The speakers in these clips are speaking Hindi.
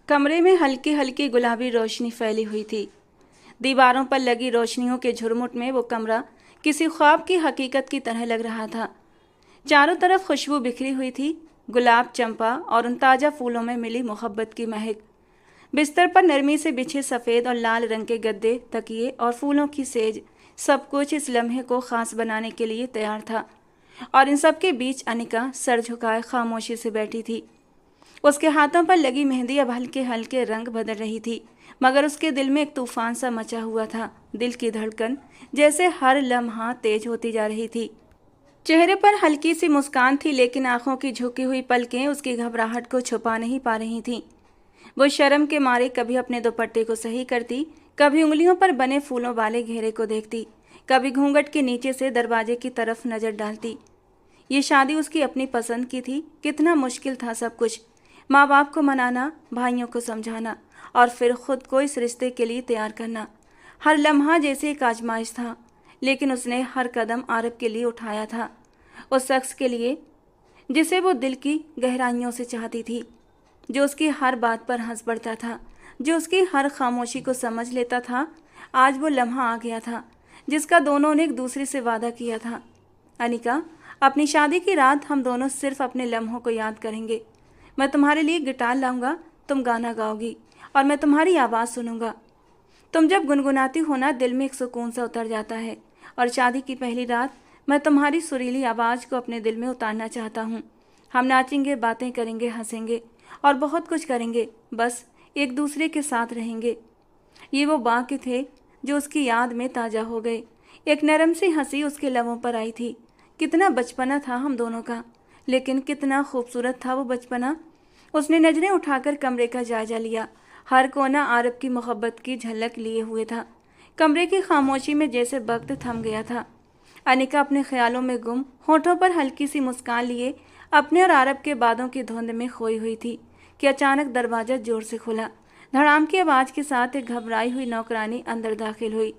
कमरे में हल्की हल्की गुलाबी रोशनी फैली हुई थी। दीवारों पर लगी रोशनियों के झुरमुट में वो कमरा किसी ख्वाब की हकीकत की तरह लग रहा था। चारों तरफ खुशबू बिखरी हुई थी, गुलाब, चंपा और उन ताज़ा फूलों में मिली मोहब्बत की महक। बिस्तर पर नरमी से बिछे सफ़ेद और लाल रंग के गद्दे, तकिए और फूलों की सेज, सब कुछ इस लम्हे को ख़ास बनाने के लिए तैयार था। और इन सब के बीच अनिका सर झुकाए खामोशी से बैठी थी। उसके हाथों पर लगी मेहंदी अब हल्के हल्के रंग बदल रही थी, मगर उसके दिल में एक तूफान सा मचा हुआ था। दिल की धड़कन जैसे हर लम्हा तेज होती जा रही थी। चेहरे पर हल्की सी मुस्कान थी, लेकिन आंखों की झुकी हुई पलकें उसकी घबराहट को छुपा नहीं पा रही थीं। वो शर्म के मारे कभी अपने दुपट्टे को सही करती, कभी उंगलियों पर बने फूलों वाले घेरे को देखती, कभी घूंघट के नीचे से दरवाजे की तरफ नजर डालती। ये शादी उसकी अपनी पसंद की थी। कितना मुश्किल था सब कुछ, माँ बाप को मनाना, भाइयों को समझाना और फिर खुद को इस रिश्ते के लिए तैयार करना। हर लम्हा जैसे एक आजमाइश था, लेकिन उसने हर कदम आरब के लिए उठाया था, उस शख्स के लिए जिसे वो दिल की गहराइयों से चाहती थी, जो उसकी हर बात पर हंस पड़ता था, जो उसकी हर खामोशी को समझ लेता था। आज वो लम्हा आ गया था जिसका दोनों ने एक दूसरे से वादा किया था। अनिका, अपनी शादी की रात हम दोनों सिर्फ अपने लम्हों को याद करेंगे। मैं तुम्हारे लिए गिटार लाऊंगा, तुम गाना गाओगी और मैं तुम्हारी आवाज़ सुनूंगा। तुम जब गुनगुनाती हो ना, दिल में एक सुकून सा उतर जाता है। और शादी की पहली रात मैं तुम्हारी सुरीली आवाज़ को अपने दिल में उतारना चाहता हूँ। हम नाचेंगे, बातें करेंगे, हंसेंगे और बहुत कुछ करेंगे, बस एक दूसरे के साथ रहेंगे। ये वो वाक्य थे जो उसकी याद में ताज़ा हो गए। एक नरम सी हंसी उसके लबों पर आई थी। कितना बचपना था हम दोनों का, लेकिन कितना खूबसूरत था वो बचपना। उसने नज़रें उठाकर कमरे का जायजा लिया। हर कोना आरब की मोहब्बत की झलक लिए हुए था। कमरे की खामोशी में जैसे वक्त थम गया था। अनिका अपने ख्यालों में गुम, होठों पर हल्की सी मुस्कान लिए अपने और आरब के बादों की धुंध में खोई हुई थी कि अचानक दरवाज़ा जोर से खुला। धड़ाम की आवाज़ के साथ एक घबराई हुई नौकरानी अंदर दाखिल हुई।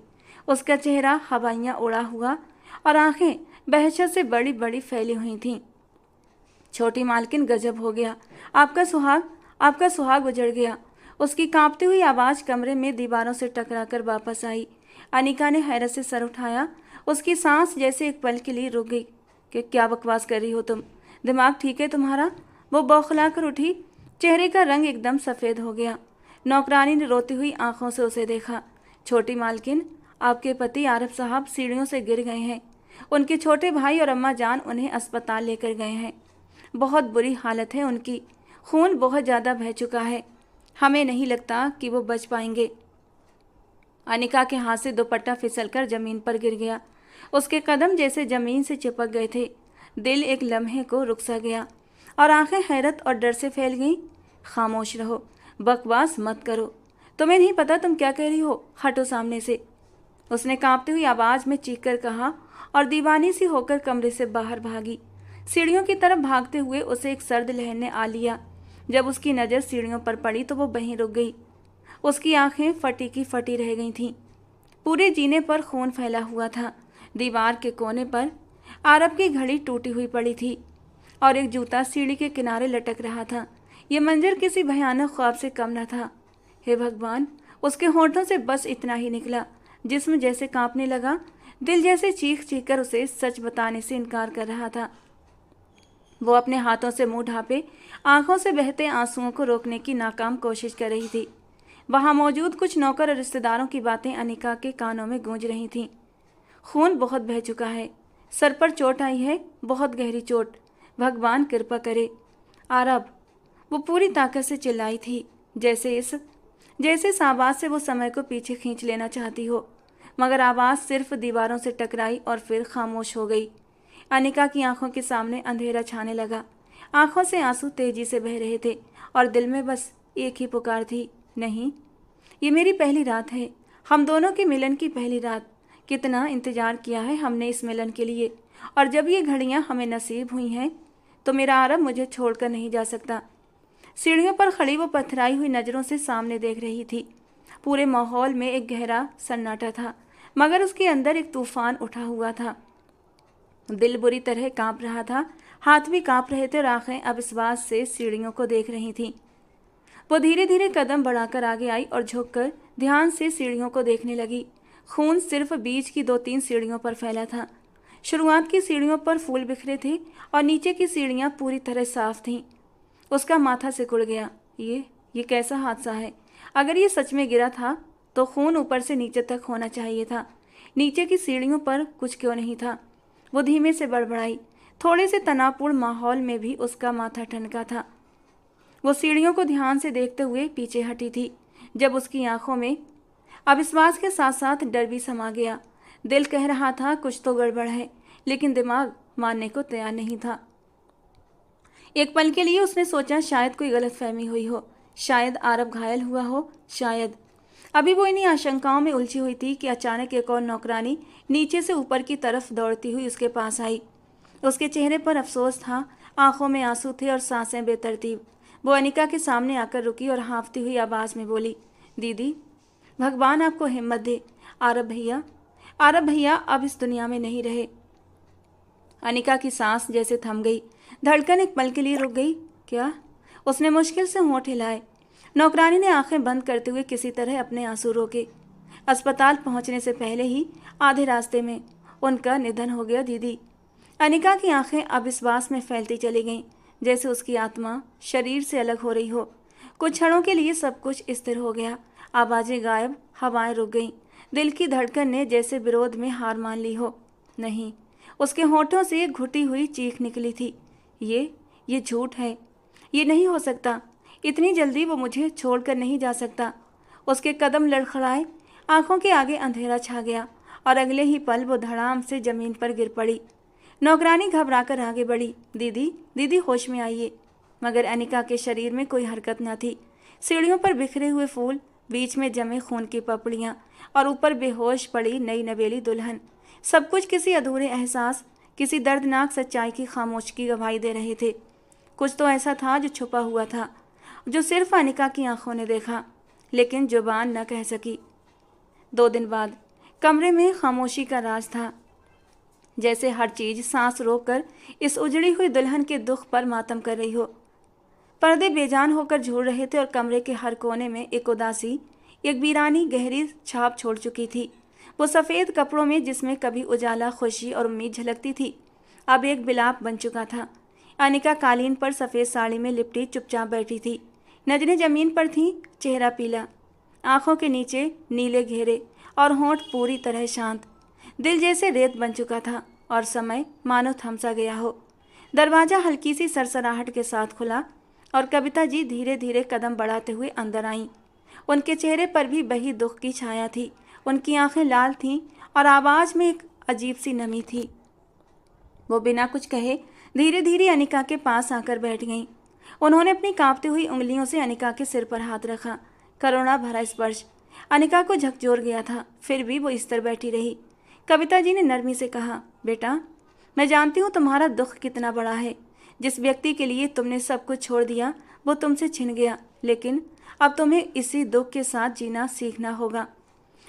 उसका चेहरा हवाइयाँ उड़ा हुआ और आंखें बहशत से बड़ी बड़ी फैली हुई थीं। छोटी मालकिन, गजब हो गया, आपका सुहाग उजड़ गया। उसकी कांपती हुई आवाज़ कमरे में दीवारों से टकराकर वापस आई। अनिका ने हैरत से सर उठाया। उसकी सांस जैसे एक पल के लिए रुक गई। कि क्या बकवास कर रही हो तुम? दिमाग ठीक है तुम्हारा? वो बौखला कर उठी। चेहरे का रंग एकदम सफ़ेद हो गया। नौकरानी ने रोती हुई आंखों से उसे देखा। छोटी मालकिन, आपके पति आरब साहब सीढ़ियों से गिर गए हैं। उनके छोटे भाई और अम्मा जान उन्हें अस्पताल लेकर गए हैं। बहुत बुरी हालत है उनकी, खून बहुत ज़्यादा बह चुका है। हमें नहीं लगता कि वो बच पाएंगे। अनिका के हाथ से दुपट्टा फिसलकर ज़मीन पर गिर गया। उसके कदम जैसे ज़मीन से चिपक गए थे। दिल एक लम्हे को रुक सा गया और आंखें हैरत और डर से फैल गईं। खामोश रहो, बकवास मत करो। तुम्हें नहीं पता तुम क्या कह रही हो? हटो सामने से, उसने कांपती हुई आवाज़ में चीख कर कहा और दीवानी सी होकर कमरे से बाहर भागी। सीढ़ियों की तरफ भागते हुए उसे एक सर्द लहर ने आ लिया। जब उसकी नज़र सीढ़ियों पर पड़ी तो वो वहीं रुक गई। उसकी आंखें फटी की फटी रह गई थीं। पूरे जीने पर खून फैला हुआ था। दीवार के कोने पर आरब की घड़ी टूटी हुई पड़ी थी और एक जूता सीढ़ी के किनारे लटक रहा था। ये मंजर किसी भयानक ख्वाब से कम न था। हे भगवान, उसके होंठों से बस इतना ही निकला। जिस्म जैसे कांपने लगा, दिल जैसे चीख चीख कर उसे सच बताने से इनकार कर रहा था। वो अपने हाथों से मुंह ढांपे आंखों से बहते आंसुओं को रोकने की नाकाम कोशिश कर रही थी। वहां मौजूद कुछ नौकर और रिश्तेदारों की बातें अनिका के कानों में गूंज रही थीं। खून बहुत बह चुका है, सर पर चोट आई है, बहुत गहरी चोट, भगवान कृपा करे। आरब, वो पूरी ताकत से चिल्लाई थी, जैसे इस आवाज़ से वो समय को पीछे खींच लेना चाहती हो। मगर आवाज़ सिर्फ दीवारों से टकराई और फिर खामोश हो गई। अनिका की आंखों के सामने अंधेरा छाने लगा। आंखों से आंसू तेजी से बह रहे थे और दिल में बस एक ही पुकार थी, नहीं, ये मेरी पहली रात है, हम दोनों के मिलन की पहली रात। कितना इंतज़ार किया है हमने इस मिलन के लिए, और जब ये घड़ियां हमें नसीब हुई हैं तो मेरा आरब मुझे छोड़कर नहीं जा सकता। सीढ़ियों पर खड़ी वो पथराई हुई नज़रों से सामने देख रही थी। पूरे माहौल में एक गहरा सन्नाटा था, मगर उसके अंदर एक तूफान उठा हुआ था। दिल बुरी तरह कांप रहा था, हाथ भी कांप रहे थे और आंखें अब इस बात से सीढ़ियों को देख रही थीं। वो धीरे धीरे कदम बढ़ाकर आगे आई और झुककर ध्यान से सीढ़ियों को देखने लगी। खून सिर्फ बीच की 2-3 सीढ़ियों पर फैला था। शुरुआत की सीढ़ियों पर फूल बिखरे थे और नीचे की सीढ़ियां पूरी तरह साफ थीं। उसका माथा सिकुड़ गया। ये कैसा हादसा है? अगर ये सच में गिरा था तो खून ऊपर से नीचे तक होना चाहिए था। नीचे की सीढ़ियों पर कुछ क्यों नहीं था? वो धीमे से बड़बड़ाई। थोड़े से तनावपूर्ण माहौल में भी उसका माथा ठनका था। वो सीढ़ियों को ध्यान से देखते हुए पीछे हटी थी, जब उसकी आंखों में अविश्वास के साथ साथ डर भी समा गया। दिल कह रहा था कुछ तो गड़बड़ है, लेकिन दिमाग मानने को तैयार नहीं था। एक पल के लिए उसने सोचा शायद कोई गलतफहमी हुई हो, शायद आरव घायल हुआ हो, शायद। अभी वो इन्हीं आशंकाओं में उलझी हुई थी कि अचानक एक और नौकरानी नीचे से ऊपर की तरफ दौड़ती हुई उसके पास आई। उसके चेहरे पर अफसोस था, आंखों में आंसू थे और सांसें बेतरतीब। वो अनिका के सामने आकर रुकी और हाँफती हुई आवाज़ में बोली, दीदी, भगवान आपको हिम्मत दे। आरव भैया अब इस दुनिया में नहीं रहे। अनिका की सांस जैसे थम गई। धड़कन एक पल के लिए रुक गई। क्या? उसने मुश्किल से होंठ हिलाए। नौकरानी ने आंखें बंद करते हुए किसी तरह अपने आंसू रोके। अस्पताल पहुंचने से पहले ही आधे रास्ते में उनका निधन हो गया दीदी। अनिका की आंखें अविश्वास में फैलती चली गईं, जैसे उसकी आत्मा शरीर से अलग हो रही हो। कुछ क्षणों के लिए सब कुछ स्थिर हो गया। आवाज़ें गायब, हवाएं रुक गईं। दिल की धड़कन ने जैसे विरोध में हार मान ली हो। नहीं, उसके होठों से एक घुटी हुई चीख निकली थी। ये झूठ है। ये नहीं हो सकता। इतनी जल्दी वो मुझे छोड़कर नहीं जा सकता। उसके कदम लड़खड़ाए, आंखों के आगे अंधेरा छा गया और अगले ही पल वो धड़ाम से जमीन पर गिर पड़ी। नौकरानी घबराकर आगे बढ़ी। दीदी होश में आइए। मगर अनिका के शरीर में कोई हरकत न थी। सीढ़ियों पर बिखरे हुए फूल, बीच में जमे खून की पपड़ियाँ और ऊपर बेहोश पड़ी नई नवेली दुल्हन, सब कुछ किसी अधूरे एहसास, किसी दर्दनाक सच्चाई की खामोशी गवाही दे रहे थे। कुछ तो ऐसा था जो छुपा हुआ था, जो सिर्फ अनिका की आंखों ने देखा, लेकिन जुबान न कह सकी। 2 दिन बाद कमरे में खामोशी का राज था, जैसे हर चीज सांस रोककर इस उजड़ी हुई दुल्हन के दुख पर मातम कर रही हो। पर्दे बेजान होकर झूल रहे थे और कमरे के हर कोने में एक उदासी, एक वीरानी गहरी छाप छोड़ चुकी थी। वो सफ़ेद कपड़ों में, जिसमें कभी उजाला, खुशी और उम्मीद झलकती थी, अब एक बिलाप बन चुका था। अनिका कालीन पर सफ़ेद साड़ी में लिपटी चुपचाप बैठी थी। नजरें जमीन पर थीं, चेहरा पीला, आंखों के नीचे नीले घेरे और होंठ पूरी तरह शांत। दिल जैसे रेत बन चुका था और समय मानो थम सा गया हो। दरवाज़ा हल्की सी सरसराहट के साथ खुला और कविता जी धीरे धीरे कदम बढ़ाते हुए अंदर आईं। उनके चेहरे पर भी बही दुख की छाया थी। उनकी आंखें लाल थीं और आवाज़ में एक अजीब सी नमी थी। वो बिना कुछ कहे धीरे धीरे अनिका के पास आकर बैठ गईं। उन्होंने अपनी कांपती हुई उंगलियों से अनिका के सिर पर हाथ रखा। करुणा भरा स्पर्श अनिका को झकझोर गया था, फिर भी वो इस तरह बैठी रही। कविता जी ने नरमी से कहा, बेटा, मैं जानती हूँ तुम्हारा दुख कितना बड़ा है। जिस व्यक्ति के लिए तुमने सब कुछ छोड़ दिया वो तुमसे छिन गया, लेकिन अब तुम्हें इसी दुख के साथ जीना सीखना होगा।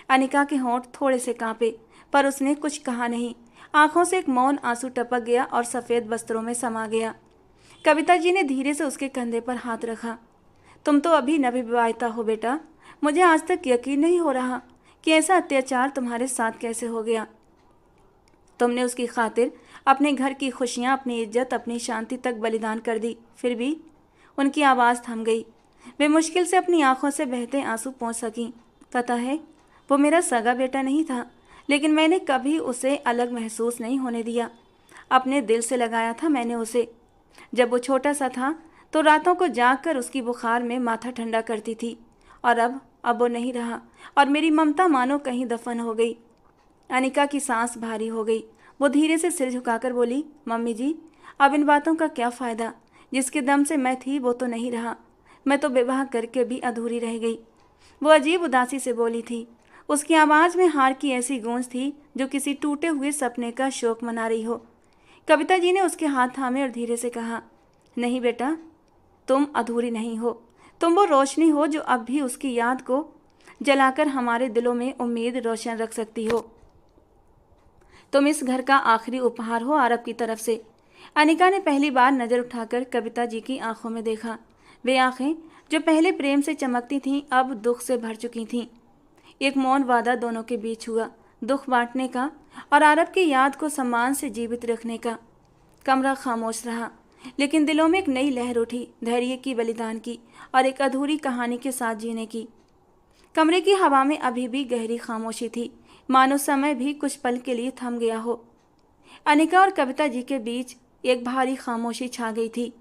अनिका के होंठ थोड़े से कांपे, पर उसने कुछ कहा नहीं। आंखों से एक मौन आंसू टपक गया और सफ़ेद वस्त्रों में समा गया। कविता जी ने धीरे से उसके कंधे पर हाथ रखा। तुम तो अभी नवविवाहिता हो बेटा। मुझे आज तक यकीन नहीं हो रहा कि ऐसा अत्याचार तुम्हारे साथ कैसे हो गया। तुमने उसकी खातिर अपने घर की खुशियाँ, अपनी इज्जत, अपनी शांति तक बलिदान कर दी। फिर भी उनकी आवाज़ थम गई। वे मुश्किल से अपनी आंखों से बहते आंसू पोंछ सकीं। पता है, वो मेरा सगा बेटा नहीं था, लेकिन मैंने कभी उसे अलग महसूस नहीं होने दिया। अपने दिल से लगाया था मैंने उसे। जब वो छोटा सा था तो रातों को जागकर उसकी बुखार में माथा ठंडा करती थी, और अब वो नहीं रहा और मेरी ममता मानो कहीं दफन हो गई। अनिका की सांस भारी हो गई। वो धीरे से सिर झुकाकर बोली, मम्मी जी, अब इन बातों का क्या फ़ायदा। जिसके दम से मैं थी वो तो नहीं रहा। मैं तो विवाह करके भी अधूरी रह गई। वो अजीब उदासी से बोली थी। उसकी आवाज़ में हार की ऐसी गूंज थी जो किसी टूटे हुए सपने का शोक मना रही हो। कविता जी ने उसके हाथ थामे और धीरे से कहा, नहीं बेटा, तुम अधूरी नहीं हो। तुम वो रोशनी हो जो अब भी उसकी याद को जलाकर हमारे दिलों में उम्मीद रोशन रख सकती हो। तुम इस घर का आखिरी उपहार हो आरव की तरफ से। अनिका ने पहली बार नज़र उठाकर कविता जी की आंखों में देखा। वे आंखें जो पहले प्रेम से चमकती थीं अब दुख से भर चुकी थीं। एक मौन वादा दोनों के बीच हुआ, दुख बांटने का और आरब की याद को सम्मान से जीवित रखने का। कमरा खामोश रहा, लेकिन दिलों में एक नई लहर उठी, धैर्य की, बलिदान की और एक अधूरी कहानी के साथ जीने की। कमरे की हवा में अभी भी गहरी खामोशी थी, मानो समय भी कुछ पल के लिए थम गया हो। अनिका और कविता जी के बीच एक भारी खामोशी छा गई थी।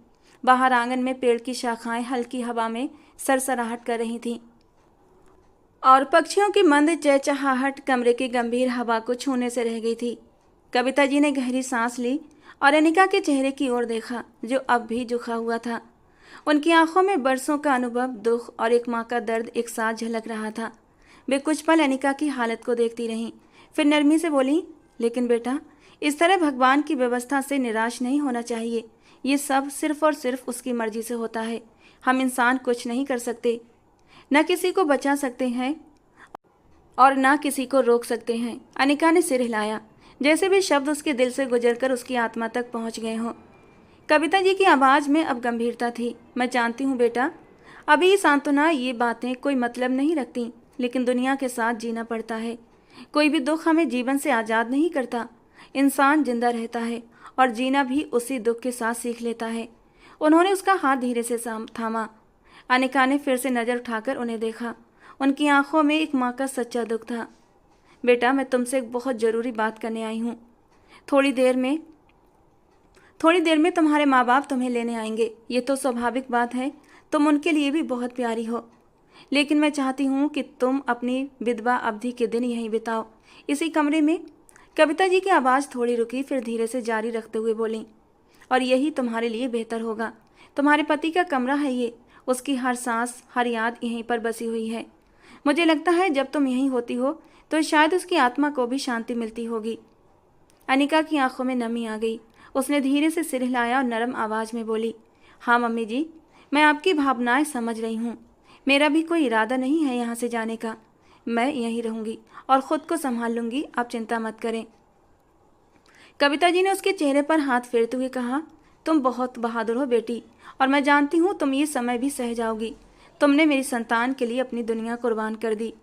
बाहर आंगन में पेड़ की शाखाएं हल्की हवा में सरसराहट कर रही थीं और पक्षियों की मंद चहचहाहट कमरे की गंभीर हवा को छूने से रह गई थी। कविता जी ने गहरी सांस ली और अनिका के चेहरे की ओर देखा, जो अब भी झुका हुआ था। उनकी आंखों में बरसों का अनुभव, दुख और एक माँ का दर्द एक साथ झलक रहा था। वे कुछ पल अनिका की हालत को देखती रहीं, फिर नरमी से बोली, लेकिन बेटा, इस तरह भगवान की व्यवस्था से निराश नहीं होना चाहिए। ये सब सिर्फ और सिर्फ उसकी मर्जी से होता है। हम इंसान कुछ नहीं कर सकते, न किसी को बचा सकते हैं और न किसी को रोक सकते हैं। अनिका ने सिर हिलाया, जैसे वे शब्द उसके दिल से गुजरकर उसकी आत्मा तक पहुंच गए हों। कविता जी की आवाज़ में अब गंभीरता थी। मैं जानती हूँ बेटा, अभी सांत्वना, ये बातें कोई मतलब नहीं रखती, लेकिन दुनिया के साथ जीना पड़ता है। कोई भी दुख हमें जीवन से आज़ाद नहीं करता। इंसान जिंदा रहता है और जीना भी उसी दुख के साथ सीख लेता है। उन्होंने उसका हाथ धीरे से थामा। अनिका ने फिर से नज़र उठाकर उन्हें देखा। उनकी आंखों में एक माँ का सच्चा दुख था। बेटा, मैं तुमसे एक बहुत ज़रूरी बात करने आई हूँ। थोड़ी देर में तुम्हारे माँ बाप तुम्हें लेने आएंगे। ये तो स्वाभाविक बात है, तुम उनके लिए भी बहुत प्यारी हो, लेकिन मैं चाहती हूँ कि तुम अपनी विधवा अवधि के दिन यहीं बिताओ, इसी कमरे में। कविता जी की आवाज़ थोड़ी रुकी, फिर धीरे से जारी रखते हुए बोली, और यही तुम्हारे लिए बेहतर होगा। तुम्हारे पति का कमरा है ये, उसकी हर सांस, हर याद यहीं पर बसी हुई है। मुझे लगता है जब तुम यहीं होती हो तो शायद उसकी आत्मा को भी शांति मिलती होगी। अनिका की आंखों में नमी आ गई। उसने धीरे से सिर हिलाया और नरम आवाज़ में बोली, हाँ मम्मी जी, मैं आपकी भावनाएं समझ रही हूँ। मेरा भी कोई इरादा नहीं है यहाँ से जाने का। मैं यहीं रहूँगी और ख़ुद को संभाल लूँगी, आप चिंता मत करें। कविता जी ने उसके चेहरे पर हाथ फेरते हुए कहा, तुम बहुत बहादुर हो बेटी, और मैं जानती हूँ तुम ये समय भी सह जाओगी। तुमने मेरी संतान के लिए अपनी दुनिया कुर्बान कर दी।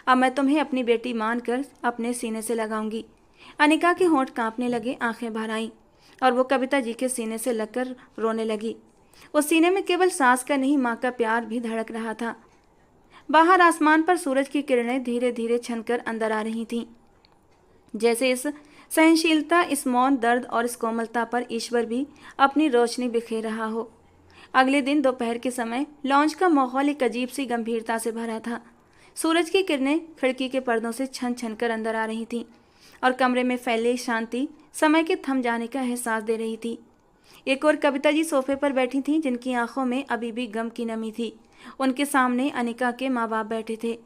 अब मैं तुम्हें अपनी बेटी मानकर अपने सीने से लगाऊंगी। अनिका के होंठ कांपने लगे, आंखें भर आईं और वो कविता जी के सीने से लगकर रोने लगी। उस सीने में केवल सास का नहीं, माँ का प्यार भी धड़क रहा था। बाहर आसमान पर सूरज की किरणें धीरे धीरे छनकर अंदर आ रही थीं, जैसे इस सहनशीलता, इस मौन दर्द और इस कोमलता पर ईश्वर भी अपनी रोशनी बिखेर रहा हो। अगले दिन दोपहर के समय लॉन्च का माहौल एक अजीब सी गंभीरता से भरा था। सूरज की किरणें खिड़की के पर्दों से छन छन कर अंदर आ रही थीं और कमरे में फैले शांति समय के थम जाने का एहसास दे रही थी। एक और कविता जी सोफे पर बैठी थीं, जिनकी आंखों में अभी भी गम की नमी थी। उनके सामने अनिका के माँ बाप बैठे थे,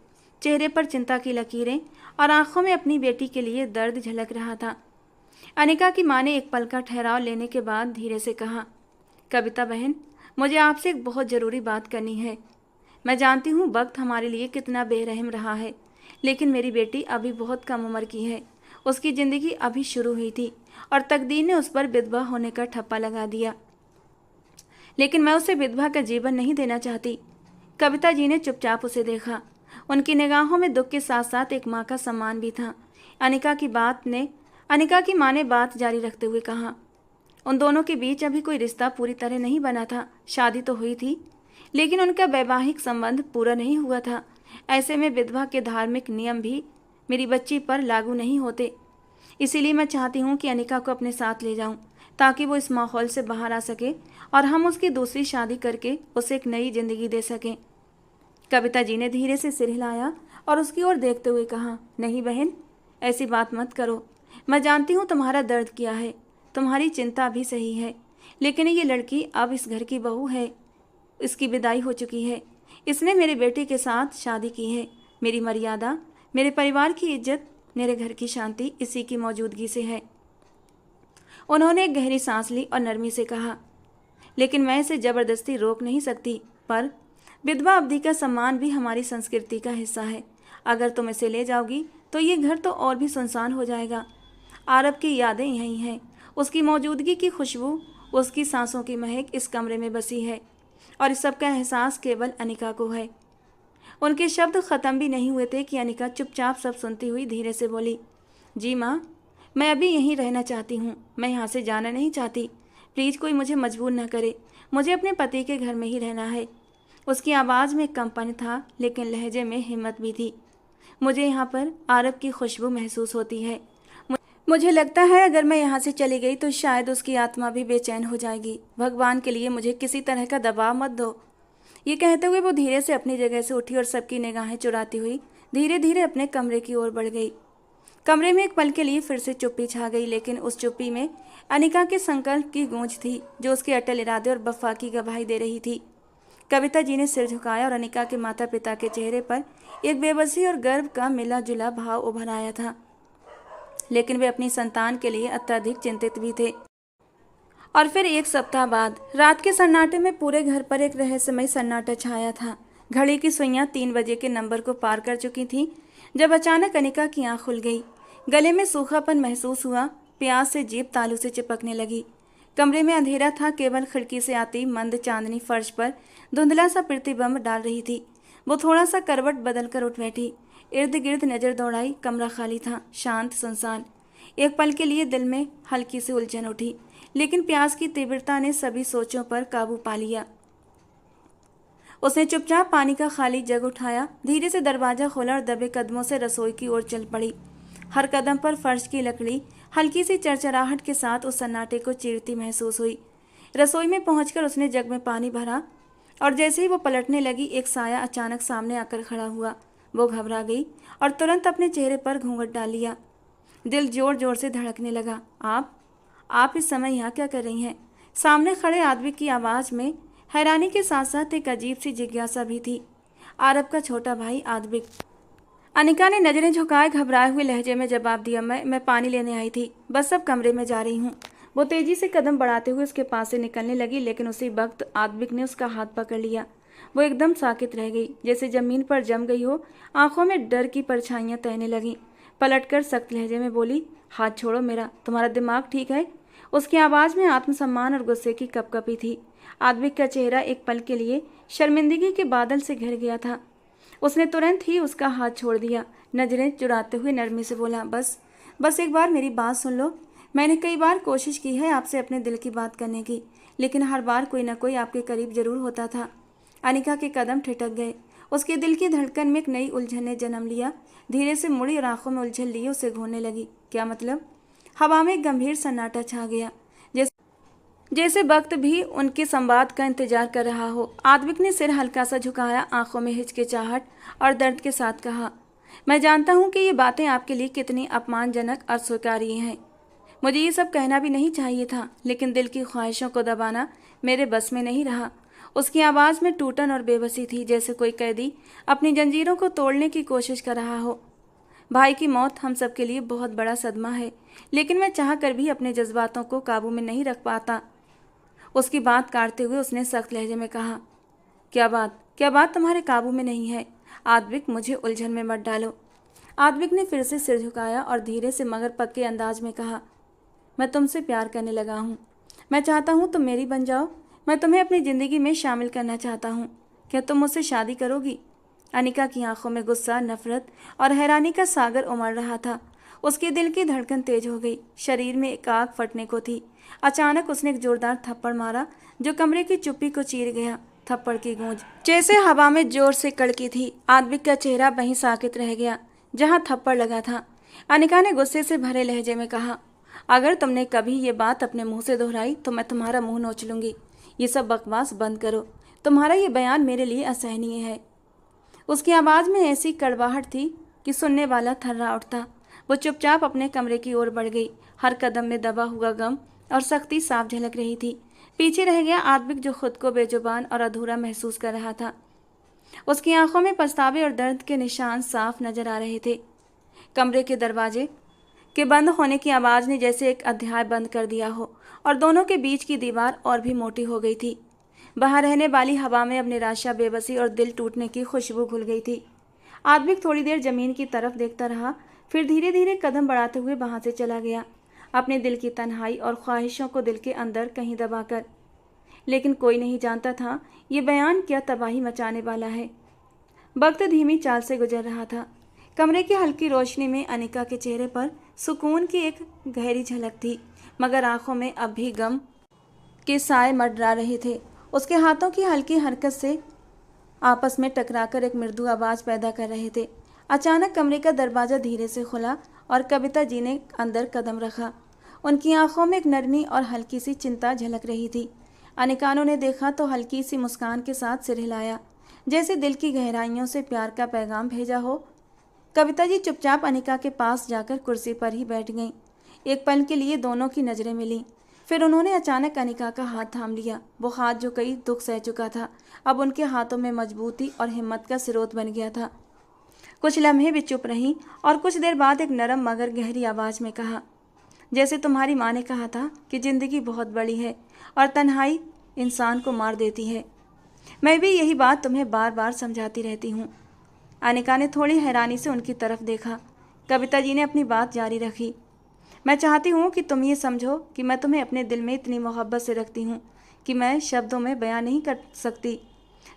चेहरे पर चिंता की लकीरें और आंखों में अपनी बेटी के लिए दर्द झलक रहा था। अनिका की माँ ने एक पल का ठहराव लेने के बाद धीरे से कहा, कविता बहन, मुझे आपसे एक बहुत ज़रूरी बात करनी है। मैं जानती हूँ वक्त हमारे लिए कितना बेरहम रहा है, लेकिन मेरी बेटी अभी बहुत कम उम्र की है। उसकी ज़िंदगी अभी शुरू हुई थी और तकदीर ने उस पर विधवा होने का ठप्पा लगा दिया, लेकिन मैं उसे विधवा का जीवन नहीं देना चाहती। कविता जी ने चुपचाप उसे देखा। उनकी निगाहों में दुख के साथ साथ एक माँ का सम्मान भी था। अनिका की माँ ने बात जारी रखते हुए कहा, उन दोनों के बीच अभी कोई रिश्ता पूरी तरह नहीं बना था। शादी तो हुई थी, लेकिन उनका वैवाहिक संबंध पूरा नहीं हुआ था। ऐसे में विधवा के धार्मिक नियम भी मेरी बच्ची पर लागू नहीं होते। इसीलिए मैं चाहती हूँ कि अनिका को अपने साथ ले जाऊँ, ताकि वो इस माहौल से बाहर आ सके और हम उसकी दूसरी शादी करके उसे एक नई जिंदगी दे सकें। कविता जी ने धीरे से सिर हिलाया और उसकी ओर देखते हुए कहा, नहीं बहन, ऐसी बात मत करो। मैं जानती हूँ तुम्हारा दर्द क्या है, तुम्हारी चिंता भी सही है, लेकिन ये लड़की अब इस घर की बहू है। इसकी विदाई हो चुकी है। इसने मेरे बेटे के साथ शादी की है। मेरी मर्यादा, मेरे परिवार की इज्जत, मेरे घर की शांति इसी की मौजूदगी से है। उन्होंने एक गहरी सांस ली और नरमी से कहा, लेकिन मैं इसे ज़बरदस्ती रोक नहीं सकती, पर विधवा अवधि का सम्मान भी हमारी संस्कृति का हिस्सा है। अगर तुम इसे ले जाओगी तो ये घर तो और भी सुनसान हो जाएगा। आरब की यादें यहीं हैं, उसकी मौजूदगी की खुशबू, उसकी सांसों की महक इस कमरे में बसी है। और इस सब का एहसास केवल अनिका को है। उनके शब्द ख़त्म भी नहीं हुए थे कि अनिका चुपचाप सब सुनती हुई धीरे से बोली, जी माँ, मैं अभी यहीं रहना चाहती हूँ, मैं यहाँ से जाना नहीं चाहती। प्लीज़ कोई मुझे मजबूर न करे, मुझे अपने पति के घर में ही रहना है। उसकी आवाज़ में कंपन था, लेकिन लहजे में हिम्मत भी थी। मुझे यहाँ पर आरब की खुशबू महसूस होती है। मुझे लगता है अगर मैं यहाँ से चली गई तो शायद उसकी आत्मा भी बेचैन हो जाएगी। भगवान के लिए मुझे किसी तरह का दबाव मत दो। ये कहते हुए वो धीरे से अपनी जगह से उठी और सबकी निगाहें चुराती हुई धीरे धीरे अपने कमरे की ओर बढ़ गई। कमरे में एक पल के लिए फिर से चुप्पी छा गई, लेकिन उस चुप्पी में अनिका के संकल्प की गूंज थी जो उसके अटल इरादे और वफा की गवाही दे रही थी। कविता जी ने सिर झुकाया और अनिका के माता पिता के चेहरे पर एक बेबसी और गर्व का मिला जुला भाव उभर आया था, लेकिन वे अपनी संतान के लिए अत्यधिक चिंतित भी थे। और फिर एक सप्ताह बाद रात के सन्नाटे में पूरे घर पर एक रहस्यमय सन्नाटा छाया था। घड़ी की सुइयां 3 बजे के नंबर को पार कर चुकी थीं जब अचानक अनिका की आंख खुल गई। गले में सूखापन महसूस हुआ, प्यास से जीभ तालू से चिपकने लगी। कमरे में अंधेरा था, केवल खिड़की से आती मंद चांदनी फर्श पर धुंधला सा प्रतिबिंब डाल रही थी। वो थोड़ा सा करवट बदल कर उठ बैठी, इर्द गिर्द नजर दौड़ाई। कमरा खाली था, शांत सुनसान। एक पल के लिए दिल में हल्की सी उलझन उठी, लेकिन प्यास की तीव्रता ने सभी सोचों पर काबू पा लिया। उसने चुपचाप पानी का खाली जग उठाया, धीरे से दरवाजा खोला और दबे कदमों से रसोई की ओर चल पड़ी। हर कदम पर फर्श की लकड़ी हल्की सी चरचराहट के साथ उस सन्नाटे को चीरती महसूस हुई। रसोई में पहुंचकर उसने जग में पानी भरा और जैसे ही वो पलटने लगी, एक साया अचानक सामने आकर खड़ा हुआ। वो घबरा गई और तुरंत अपने चेहरे पर घूंघट डाल लिया। दिल जोर जोर से धड़कने लगा। आप इस समय यहाँ क्या कर रही हैं? सामने खड़े आदमी की आवाज़ में हैरानी के साथ साथ एक अजीब सी जिज्ञासा भी थी। आरब का छोटा भाई आदबिक। अनिका ने नजरें झुकाए घबराए हुए लहजे में जवाब दिया, मैं पानी लेने आई थी, बस अब कमरे में जा रही हूँ। वो तेजी से कदम बढ़ाते हुए उसके पास से निकलने लगी, लेकिन उसी वक्त आदबिक ने उसका हाथ पकड़ लिया। वो एकदम साकित रह गई, जैसे जमीन पर जम गई हो। आंखों में डर की परछाइयां तैरने लगीं। पलटकर सख्त लहजे में बोली, हाथ छोड़ो मेरा, तुम्हारा दिमाग ठीक है? उसकी आवाज़ में आत्मसम्मान और गुस्से की कपकपी थी। आदबिक का चेहरा एक पल के लिए शर्मिंदगी के बादल से घिर गया था। उसने तुरंत ही उसका हाथ छोड़ दिया। नजरें चुराते हुए नरमी से बोला, बस एक बार मेरी बात सुन लो। मैंने कई बार कोशिश की है आपसे अपने दिल की बात करने की, लेकिन हर बार कोई ना कोई आपके करीब जरूर होता था। अनिका के कदम ठिठक गए। उसके दिल की धड़कन में एक नई उलझन ने जन्म लिया। धीरे से मुड़ी और आंखों में उलझन लिए उसे घूरने लगी। क्या मतलब? हवा में एक गंभीर सन्नाटा छा गया, जैसे वक्त भी उनके संवाद का इंतजार कर रहा हो। आदबिक ने सिर हल्का सा झुकाया, आंखों में हिचकिचाहट और दर्द के साथ कहा, मैं जानता हूँ कि ये बातें आपके लिए कितनी अपमानजनक और स्वीकार्य हैं। मुझे ये सब कहना भी नहीं चाहिए था, लेकिन दिल की ख्वाहिशों को दबाना मेरे बस में नहीं रहा। उसकी आवाज़ में टूटन और बेबसी थी, जैसे कोई कैदी अपनी जंजीरों को तोड़ने की कोशिश कर रहा हो। भाई की मौत हम सब के लिए बहुत बड़ा सदमा है, लेकिन मैं चाह कर भी अपने जज्बातों को काबू में नहीं रख पाता। उसकी बात काटते हुए उसने सख्त लहजे में कहा, क्या बात तुम्हारे काबू में नहीं है? आदबिक, मुझे उलझन में मत डालो। आदबिक ने फिर से सिर झुकाया और धीरे से मगर पक्के अंदाज में कहा, मैं तुमसे प्यार करने लगा हूँ। मैं चाहता हूँ तुम मेरी बन जाओ। मैं तुम्हें अपनी ज़िंदगी में शामिल करना चाहता हूँ। क्या तुम मुझसे शादी करोगी? अनिका की आंखों में गुस्सा, नफरत और हैरानी का सागर उमड़ रहा था। उसके दिल की धड़कन तेज हो गई, शरीर में एक आग फटने को थी। अचानक उसने एक जोरदार थप्पड़ मारा जो कमरे की चुप्पी को चीर गया। थप्पड़ की गूंज जैसे हवा में जोर से कड़की थी। आदबिक का चेहरा वहीं साकित रह गया जहां थप्पड़ लगा था। अनिका ने गुस्से से भरे लहजे में कहा, अगर तुमने कभी ये बात अपने मुंह से दोहराई तो मैं तुम्हारा मुंह नोच लूंगी। ये सब बकवास बंद करो, तुम्हारा ये बयान मेरे लिए असहनीय है। उसकी आवाज़ में ऐसी कड़वाहट थी कि सुनने वाला थर्रा उठता। वो चुपचाप अपने कमरे की ओर बढ़ गई। हर कदम में दबा हुआ गम और सख्ती साफ झलक रही थी। पीछे रह गया आदबिक, जो खुद को बेजुबान और अधूरा महसूस कर रहा था। उसकी आंखों में पछतावे और दर्द के निशान साफ नजर आ रहे थे। कमरे के दरवाजे के बंद होने की आवाज़ ने जैसे एक अध्याय बंद कर दिया हो और दोनों के बीच की दीवार और भी मोटी हो गई थी। बाहर रहने वाली हवा में अब निराशा, बेबसी और दिल टूटने की खुशबू घुल गई थी। आदबिक थोड़ी देर जमीन की तरफ देखता रहा, फिर धीरे धीरे कदम बढ़ाते हुए वहां से चला गया, अपने दिल की तन्हाई और ख्वाहिशों को दिल के अंदर कहीं दबाकर। लेकिन कोई नहीं जानता था ये बयान क्या तबाही मचाने वाला है। वक्त धीमी चाल से गुजर रहा था। कमरे की हल्की रोशनी में अनिका के चेहरे पर सुकून की एक गहरी झलक थी, मगर आंखों में अब भी गम के साए मंडरा रहे थे। उसके हाथों की हल्की हरकत से आपस में टकराकर एक मृदु आवाज़ पैदा कर रहे थे। अचानक कमरे का दरवाज़ा धीरे से खुला और कविता जी ने अंदर कदम रखा। उनकी आंखों में एक नरमी और हल्की सी चिंता झलक रही थी। अनिका ने देखा तो हल्की सी मुस्कान के साथ सिर हिलाया, जैसे दिल की गहराइयों से प्यार का पैगाम भेजा हो। कविता जी चुपचाप अनिका के पास जाकर कुर्सी पर ही बैठ गईं। एक पल के लिए दोनों की नज़रें मिलीं। फिर उन्होंने अचानक अनिका का हाथ थाम लिया। वो हाथ जो कई दुख सह चुका था, अब उनके हाथों में मजबूती और हिम्मत का स्रोत बन गया था। कुछ लम्हे भी चुप रहीं और कुछ देर बाद एक नरम मगर गहरी आवाज़ में कहा, जैसे तुम्हारी माँ ने कहा था कि ज़िंदगी बहुत बड़ी है और तन्हाई इंसान को मार देती है। मैं भी यही बात तुम्हें बार बार समझाती रहती हूँ। अनिका ने थोड़ी हैरानी से उनकी तरफ देखा। कविता जी ने अपनी बात जारी रखी, मैं चाहती हूँ कि तुम ये समझो कि मैं तुम्हें अपने दिल में इतनी मोहब्बत से रखती हूँ कि मैं शब्दों में बयान नहीं कर सकती।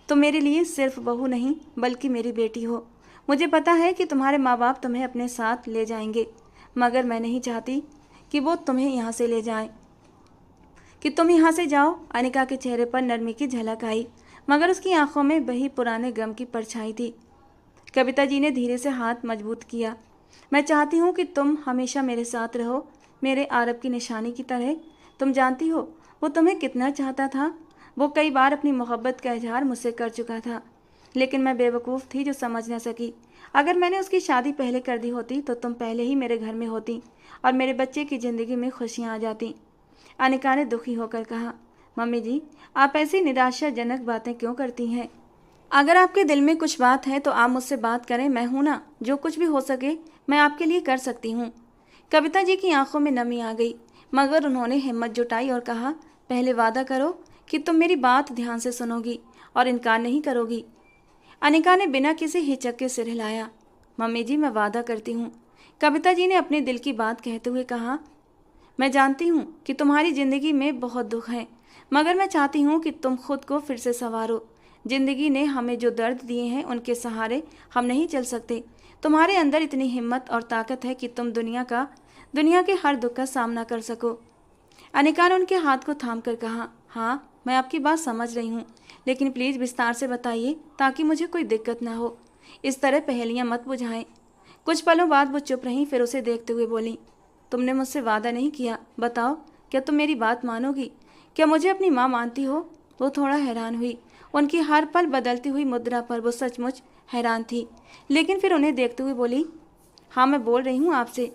तुम मेरे लिए सिर्फ बहू नहीं बल्कि मेरी बेटी हो। मुझे पता है कि तुम्हारे माँ बाप तुम्हें अपने साथ ले जाएंगे, मगर मैं नहीं चाहती कि वो तुम्हें यहाँ से ले जाएं, कि तुम यहाँ से जाओ। अनिका के चेहरे पर नरमी की झलक आई, मगर उसकी आंखों में वही पुराने गम की परछाई थी। कविता जी ने धीरे से हाथ मजबूत किया, मैं चाहती हूँ कि तुम हमेशा मेरे साथ रहो, मेरे आरब की निशानी की तरह। तुम जानती हो वो तुम्हें कितना चाहता था। वो कई बार अपनी मोहब्बत का इजहार मुझसे कर चुका था, लेकिन मैं बेवकूफ़ थी जो समझ न सकी। अगर मैंने उसकी शादी पहले कर दी होती तो तुम पहले ही मेरे घर में होती और मेरे बच्चे की ज़िंदगी में खुशियाँ आ जाती। अनिका ने दुखी होकर कहा, मम्मी जी, आप ऐसी निराशाजनक बातें क्यों करती हैं? अगर आपके दिल में कुछ बात है तो आप मुझसे बात करें, मैं हूं ना, जो कुछ भी हो सके मैं आपके लिए कर सकती हूं। कविता जी की आंखों में नमी आ गई, मगर उन्होंने हिम्मत जुटाई और कहा, पहले वादा करो कि तुम मेरी बात ध्यान से सुनोगी और इनकार नहीं करोगी। अनिका ने बिना किसी हिचक के सिर हिलाया, मम्मी जी, मैं वादा करती हूँ। कविता जी ने अपने दिल की बात कहते हुए कहा, मैं जानती हूँ कि तुम्हारी ज़िंदगी में बहुत दुख है, मगर मैं चाहती हूँ कि तुम खुद को फिर से संवारो। ज़िंदगी ने हमें जो दर्द दिए हैं उनके सहारे हम नहीं चल सकते। तुम्हारे अंदर इतनी हिम्मत और ताकत है कि तुम दुनिया के हर दुख का सामना कर सको। अनिका ने उनके हाथ को थाम कर कहा, हाँ, मैं आपकी बात समझ रही हूँ, लेकिन प्लीज़ विस्तार से बताइए ताकि मुझे कोई दिक्कत ना हो। इस तरह पहेलियाँ मत बुझाएं। कुछ पलों बाद वो चुप रहीं, फिर उसे देखते हुए बोली, तुमने मुझसे वादा नहीं किया, बताओ क्या तुम मेरी बात मानोगी? क्या मुझे अपनी माँ मानती हो? वो थोड़ा हैरान हुई। उनकी हर पल बदलती हुई मुद्रा पर वो सचमुच हैरान थी, लेकिन फिर उन्हें देखते हुए बोली, हाँ, मैं बोल रही हूँ आपसे।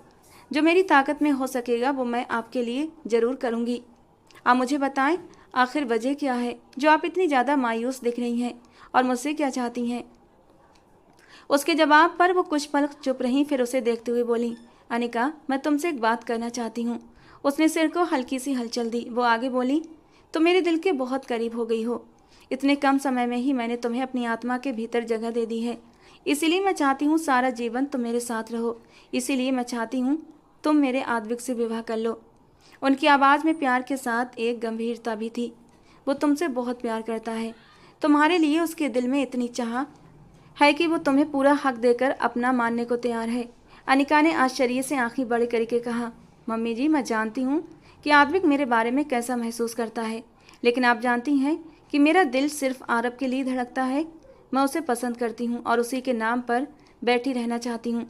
जो मेरी ताकत में हो सकेगा वो मैं आपके लिए ज़रूर करूँगी। आप मुझे बताएं, आखिर वजह क्या है जो आप इतनी ज़्यादा मायूस दिख रही हैं और मुझसे क्या चाहती हैं? उसके जवाब पर वो कुछ पल चुप रहीं, फिर उसे देखते हुए बोली, अनिका, मैं तुमसे एक बात करना चाहती हूँ। उसने सिर को हल्की सी हलचल दी। वो आगे बोली, तुम मेरे दिल के बहुत करीब हो गई हो। इतने कम समय में ही मैंने तुम्हें अपनी आत्मा के भीतर जगह दे दी है। इसीलिए मैं चाहती हूँ सारा जीवन तुम मेरे साथ रहो। इसीलिए मैं चाहती हूँ तुम मेरे आद्विक से विवाह कर लो। उनकी आवाज़ में प्यार के साथ एक गंभीरता भी थी। वो तुमसे बहुत प्यार करता है। तुम्हारे लिए उसके दिल में इतनी चाह है कि वो तुम्हें पूरा हक देकर अपना मानने को तैयार है। अनिका ने आश्चर्य से आंखें बड़ी करके कहा, मम्मी जी, मैं जानती हूँ कि आद्विक मेरे बारे में कैसा महसूस करता है, लेकिन आप जानती हैं कि मेरा दिल सिर्फ आरब के लिए धड़कता है। मैं उसे पसंद करती हूँ और उसी के नाम पर बैठी रहना चाहती हूँ।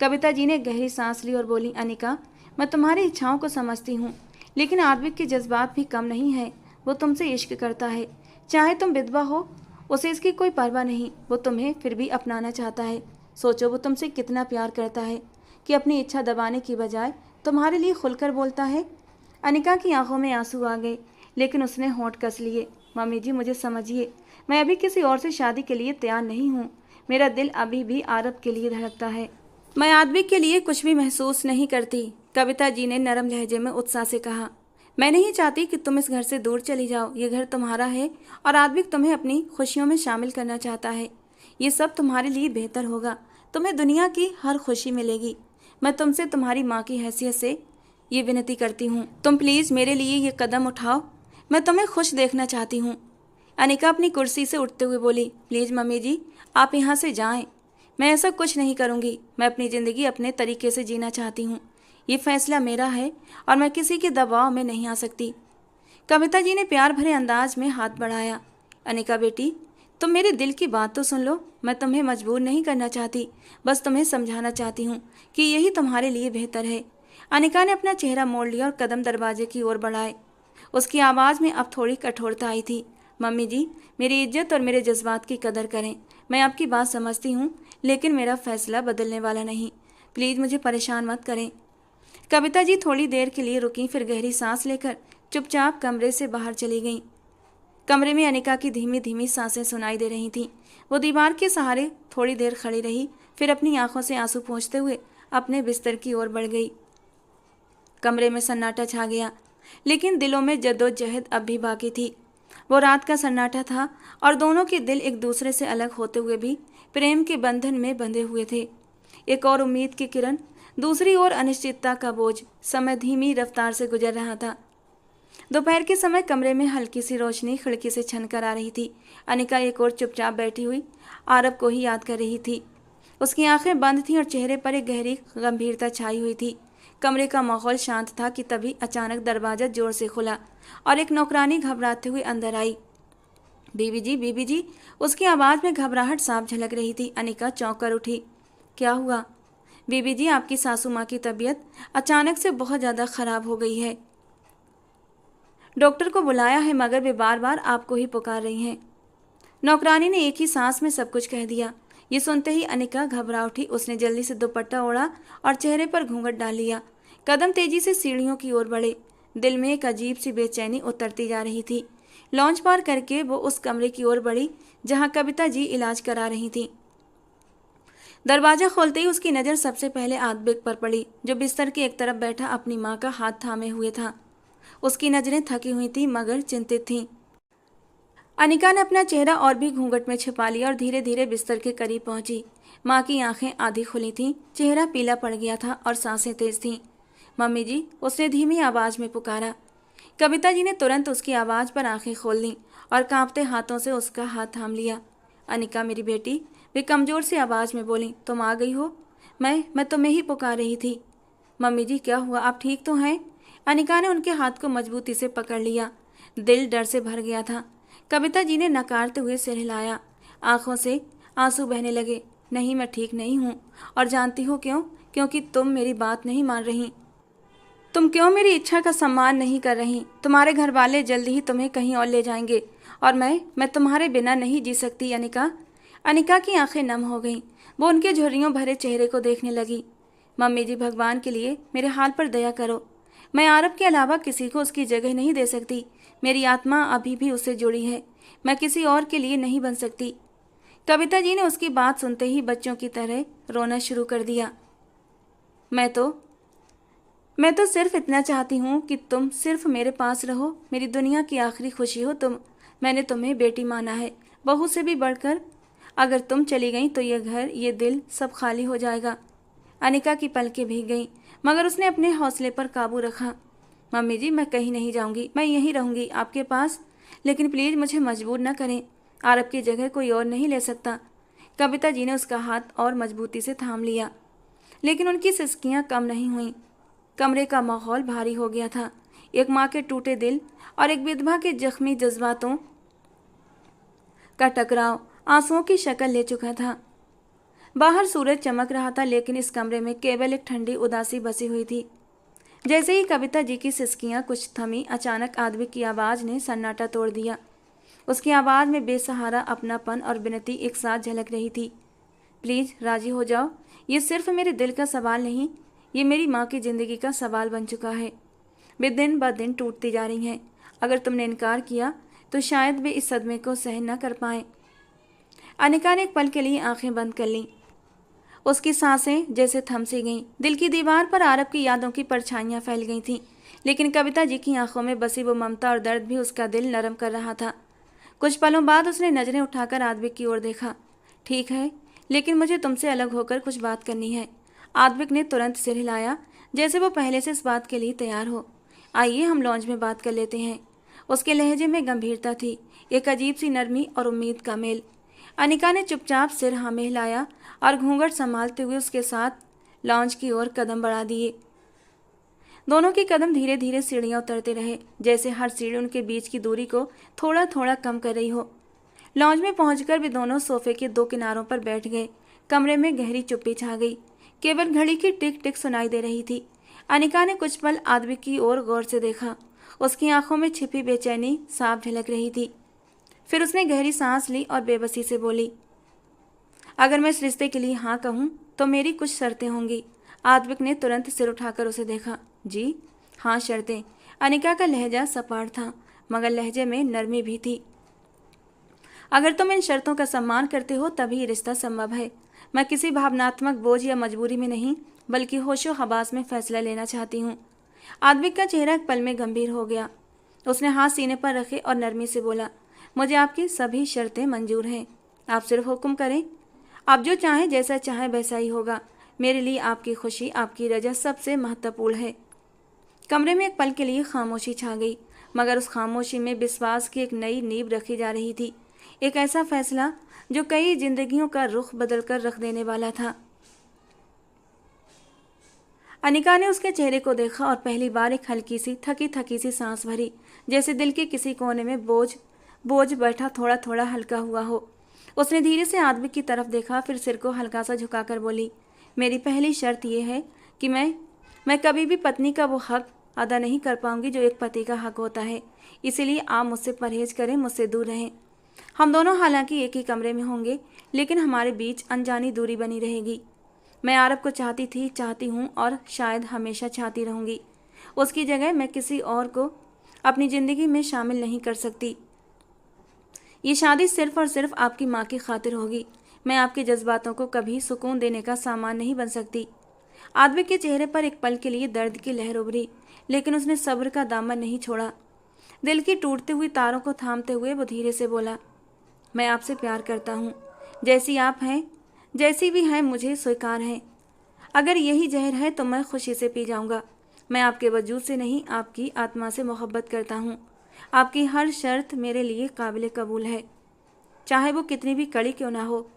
कविता जी ने गहरी सांस ली और बोली, अनिका, मैं तुम्हारी इच्छाओं को समझती हूँ, लेकिन आद्विक के जज्बात भी कम नहीं है। वो तुमसे इश्क करता है, चाहे तुम विधवा हो, उसे इसकी कोई परवाह नहीं। वो तुम्हें फिर भी अपनाना चाहता है। सोचो वो तुमसे कितना प्यार करता है कि अपनी इच्छा दबाने की बजाय तुम्हारे लिए खुलकर बोलता है। अनिका की आंखों में आंसू आ गए, लेकिन उसने होंठ कस लिए। मम्मी जी, मुझे समझिए, मैं अभी किसी और से शादी के लिए तैयार नहीं हूँ। मेरा दिल अभी भी आरब के लिए धड़कता है। मैं आद्विक के लिए कुछ भी महसूस नहीं करती। कविता जी ने नरम लहजे में उत्साह से कहा, मैं नहीं चाहती कि तुम इस घर से दूर चली जाओ। ये घर तुम्हारा है और आद्विक तुम्हें अपनी खुशियों में शामिल करना चाहता है। ये सब तुम्हारे लिए बेहतर होगा। तुम्हें दुनिया की हर खुशी मिलेगी। मैं तुमसे तुम्हारी माँ की हैसियत से ये विनती करती हूँ, तुम प्लीज़ मेरे लिए ये कदम उठाओ। मैं तुम्हें खुश देखना चाहती हूँ। अनिका अपनी कुर्सी से उठते हुए बोली, प्लीज़ मम्मी जी, आप यहाँ से जाएं। मैं ऐसा कुछ नहीं करूँगी। मैं अपनी ज़िंदगी अपने तरीके से जीना चाहती हूँ। ये फैसला मेरा है और मैं किसी के दबाव में नहीं आ सकती। कविता जी ने प्यार भरे अंदाज में हाथ बढ़ाया। अनिका बेटी, तुम मेरे दिल की बात तो सुन लो। मैं तुम्हें मजबूर नहीं करना चाहती, बस तुम्हें समझाना चाहती हूँ कि यही तुम्हारे लिए बेहतर है। अनिका ने अपना चेहरा मोड़ लिया और कदम दरवाजे की ओर बढ़ाए। उसकी आवाज़ में अब थोड़ी कठोरता आई थी। मम्मी जी, मेरी इज्जत और मेरे जज्बात की कदर करें। मैं आपकी बात समझती हूँ, लेकिन मेरा फैसला बदलने वाला नहीं। प्लीज़ मुझे परेशान मत करें। कविता जी थोड़ी देर के लिए रुकीं, फिर गहरी सांस लेकर चुपचाप कमरे से बाहर चली गईं। कमरे में अनिका की धीमी धीमी सांसें सुनाई दे रही थीं। वो दीवार के सहारे थोड़ी देर खड़ी रही, फिर अपनी आंखों से आंसू पोंछते हुए अपने बिस्तर की ओर बढ़ गई। कमरे में सन्नाटा छा गया, लेकिन दिलों में जद्दोजहद अब भी बाकी थी। वो रात का सन्नाटा था और दोनों के दिल एक दूसरे से अलग होते हुए भी प्रेम के बंधन में बंधे हुए थे। एक और उम्मीद की किरण, दूसरी ओर अनिश्चितता का बोझ। समय धीमी रफ्तार से गुजर रहा था। दोपहर के समय कमरे में हल्की सी रोशनी खिड़की से छनकर आ रही थी। अनिका एक और चुपचाप बैठी हुई आरब को ही याद कर रही थी। उसकी आंखें बंद थीं और चेहरे पर एक गहरी गंभीरता छाई हुई थी। कमरे का माहौल शांत था कि तभी अचानक दरवाज़ा जोर से खुला और एक नौकरानी घबराते हुए अंदर आई। बीबी जी, बीबी जी, उसकी आवाज़ में घबराहट साफ झलक रही थी। अनिका चौंक कर उठी। क्या हुआ? बीबी जी, आपकी सासू माँ की तबीयत अचानक से बहुत ज़्यादा ख़राब हो गई है। डॉक्टर को बुलाया है, मगर वे बार बार आपको ही पुकार रही हैं। नौकरानी ने एक ही सांस में सब कुछ कह दिया। ये सुनते ही अनिका घबरा उठी। उसने जल्दी से दुपट्टा ओढ़ा और चेहरे पर घूंघट डाल लिया। कदम तेजी से सीढ़ियों की ओर बढ़े। दिल में एक अजीब सी बेचैनी उतरती जा रही थी। लॉन्च पार करके वो उस कमरे की ओर बढ़ी जहां कविता जी इलाज करा रही थी। दरवाजा खोलते ही उसकी नज़र सबसे पहले आदबिक पर पड़ी, जो बिस्तर के एक तरफ बैठा अपनी माँ का हाथ थामे हुए था। उसकी नज़रें थकी हुई थीं मगर चिंतित थीं। अनिका ने अपना चेहरा और भी घूंघट में छिपा लिया और धीरे धीरे बिस्तर के करीब पहुंची। माँ की आंखें आधी खुली थीं, चेहरा पीला पड़ गया था और सांसें तेज थीं। मम्मी जी, उसने धीमी आवाज़ में पुकारा। कविता जी ने तुरंत उसकी आवाज़ पर आंखें खोल लीं और कांपते हाथों से उसका हाथ थाम लिया। अनिका मेरी बेटी, वे कमज़ोर सी आवाज़ में बोली, तुम आ गई हो? मैं तुम्हें ही पुकार रही थी। मम्मी जी, क्या हुआ? आप ठीक तो हैं? अनिका ने उनके हाथ को मजबूती से पकड़ लिया। दिल डर से भर गया था। कविता जी ने नकारते हुए सिर हिलाया। आंखों से आंसू बहने लगे। नहीं, मैं ठीक नहीं हूँ, और जानती हो क्यों? क्योंकि तुम मेरी बात नहीं मान रही। तुम क्यों मेरी इच्छा का सम्मान नहीं कर रही? तुम्हारे घर वाले जल्दी ही तुम्हें कहीं और ले जाएंगे और मैं तुम्हारे बिना नहीं जी सकती। अनिका। अनिका की आंखें नम हो गईं। वो उनके झुर्रियों भरे चेहरे को देखने लगी। मम्मी जी, भगवान के लिए मेरे हाल पर दया करो। मैं आरब के अलावा किसी को उसकी जगह नहीं दे सकती। मेरी आत्मा अभी भी उससे जुड़ी है। मैं किसी और के लिए नहीं बन सकती। कविता जी ने उसकी बात सुनते ही बच्चों की तरह रोना शुरू कर दिया। मैं तो सिर्फ इतना चाहती हूँ कि तुम सिर्फ मेरे पास रहो। मेरी दुनिया की आखिरी खुशी हो तुम। मैंने तुम्हें बेटी माना है, बहू से भी बढ़कर। अगर तुम चली गई तो ये घर, ये दिल सब खाली हो जाएगा। अनिका की पलकें भीग गईं, मगर उसने अपने हौसले पर काबू रखा। मम्मी जी, मैं कहीं नहीं जाऊंगी। मैं यहीं रहूंगी आपके पास। लेकिन प्लीज़ मुझे मजबूर न करें। आरब की जगह कोई और नहीं ले सकता। कविता जी ने उसका हाथ और मजबूती से थाम लिया, लेकिन उनकी सिसकियां कम नहीं हुईं। कमरे का माहौल भारी हो गया था। एक माँ के टूटे दिल और एक विधवा के जख्मी जज्बातों का टकराव आंसुओं की शक्ल ले चुका था। बाहर सूरज चमक रहा था, लेकिन इस कमरे में केवल एक ठंडी उदासी बसी हुई थी। जैसे ही कविता जी की सिसकियां कुछ थमी, अचानक आदमी की आवाज़ ने सन्नाटा तोड़ दिया। उसकी आवाज़ में बेसहारा अपनापन और विनती एक साथ झलक रही थी। प्लीज़ राजी हो जाओ। ये सिर्फ मेरे दिल का सवाल नहीं, ये मेरी माँ की ज़िंदगी का सवाल बन चुका है। वे दिन ब दिन टूटती जा रही हैं। अगर तुमने इनकार किया तो शायद वे इस सदमे को सहन न कर पाएं। अनिका ने एक पल के लिए आंखें बंद कर लीं। उसकी सांसें जैसे थम सी गईं। दिल की दीवार पर आरब की यादों की परछाइयाँ फैल गई थीं, लेकिन कविता जी की आंखों में बसी वो ममता और दर्द भी उसका दिल नरम कर रहा था। कुछ पलों बाद उसने नज़रें उठाकर आदविक की ओर देखा। ठीक है, लेकिन मुझे तुमसे अलग होकर कुछ बात करनी है। आदविक ने तुरंत सिर हिलाया, जैसे वो पहले से इस बात के लिए तैयार हो। आइए हम लॉन्ज में बात कर लेते हैं। उसके लहजे में गंभीरता थी, एक अजीब सी नरमी और उम्मीद का मेल। अनिका ने चुपचाप सिर हाँ में हिलाया और घूंघट संभालते हुए उसके साथ लॉन्च की ओर कदम बढ़ा दिए। दोनों के कदम धीरे धीरे सीढ़ियां उतरते रहे, जैसे हर सीढ़ी उनके बीच की दूरी को थोड़ा थोड़ा कम कर रही हो। लॉन्ज में पहुंचकर वे दोनों सोफे के दो किनारों पर बैठ गए। कमरे में गहरी चुप्पी छा गई, केवल घड़ी की टिक टिक सुनाई दे रही थी। अनिका ने कुछ पल आदमी की ओर गौर से देखा, उसकी आंखों में छिपी बेचैनी साफ झलक रही थी। फिर उसने गहरी सांस ली और बेबसी से बोली, अगर मैं इस रिश्ते के लिए हाँ कहूँ तो मेरी कुछ शर्तें होंगी। आद्विक ने तुरंत सिर उठाकर उसे देखा। जी हाँ, शर्तें। अनिका का लहजा सपाट था, मगर लहजे में नरमी भी थी। अगर तुम इन शर्तों का सम्मान करते हो तभी ये रिश्ता संभव है। मैं किसी भावनात्मक बोझ या मजबूरी में नहीं, बल्कि होशो हवास में फैसला लेना चाहती हूँ। आद्विक का चेहरा एक पल में गंभीर हो गया। उसने हाथ सीने पर रखे और नरमी से बोला, मुझे आपकी सभी शर्तें मंजूर हैं। आप सिर्फ हुक्म करें। आप जो चाहें, जैसा चाहें वैसा ही होगा। मेरे लिए आपकी खुशी, आपकी रजा सबसे महत्वपूर्ण है। कमरे में एक पल के लिए खामोशी छा गई, मगर उस खामोशी में विश्वास की एक नई नींव रखी जा रही थी। एक ऐसा फैसला जो कई जिंदगियों का रुख बदलकर रख देने वाला था। अनिका ने उसके चेहरे को देखा और पहली बार एक हल्की सी थकी थकी सी सांस भरी, जैसे दिल के किसी कोने में बोझ बैठा थोड़ा थोड़ा हल्का हुआ हो। उसने धीरे से आदमी की तरफ देखा, फिर सिर को हल्का सा झुकाकर बोली, मेरी पहली शर्त यह है कि मैं कभी भी पत्नी का वो हक अदा नहीं कर पाऊंगी जो एक पति का हक होता है। इसीलिए आप मुझसे परहेज करें, मुझसे दूर रहें। हम दोनों हालांकि एक ही कमरे में होंगे, लेकिन हमारे बीच अनजानी दूरी बनी रहेगी। मैं आरब को चाहती हूँ और शायद हमेशा चाहती रहूँगी। उसकी जगह मैं किसी और को अपनी ज़िंदगी में शामिल नहीं कर सकती। ये शादी सिर्फ और सिर्फ आपकी माँ की खातिर होगी। मैं आपके जज्बातों को कभी सुकून देने का सामान नहीं बन सकती। आदमी के चेहरे पर एक पल के लिए दर्द की लहर उभरी, लेकिन उसने सब्र का दामन नहीं छोड़ा। दिल की टूटती हुई तारों को थामते हुए वो धीरे से बोला, मैं आपसे प्यार करता हूँ। जैसी आप हैं, जैसी भी हैं, मुझे स्वीकार है। अगर यही जहर है तो मैं खुशी से पी जाऊँगा। मैं आपके वजूद से नहीं, आपकी आत्मा से मोहब्बत करता हूँ। आपकी हर शर्त मेरे लिए काबिल कबूल है, चाहे वो कितनी भी कड़ी क्यों ना हो।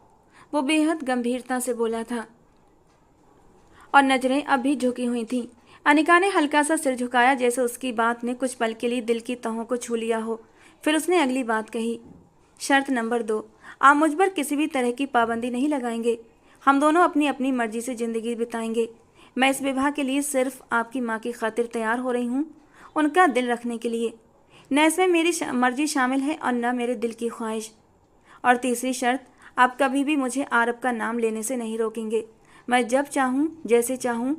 वो बेहद गंभीरता से बोला था और नजरें अब भी झुकी हुई थीं। अनिका ने हल्का सा सिर झुकाया, जैसे उसकी बात ने कुछ पल के लिए दिल की तहों को छू लिया हो। फिर उसने अगली बात कही, शर्त नंबर 2, आप मुझ पर किसी भी तरह की पाबंदी नहीं लगाएंगे। हम दोनों अपनी अपनी मर्जी से ज़िंदगी बिताएंगे। मैं इस विवाह के लिए सिर्फ आपकी माँ की खातिर तैयार हो रही हूँ, उनका दिल रखने के लिए। न इसमें मेरी मर्जी शामिल है और न मेरे दिल की ख्वाहिश। और तीसरी शर्त, आप कभी भी मुझे आरब का नाम लेने से नहीं रोकेंगे। मैं जब चाहूँ, जैसे चाहूँ,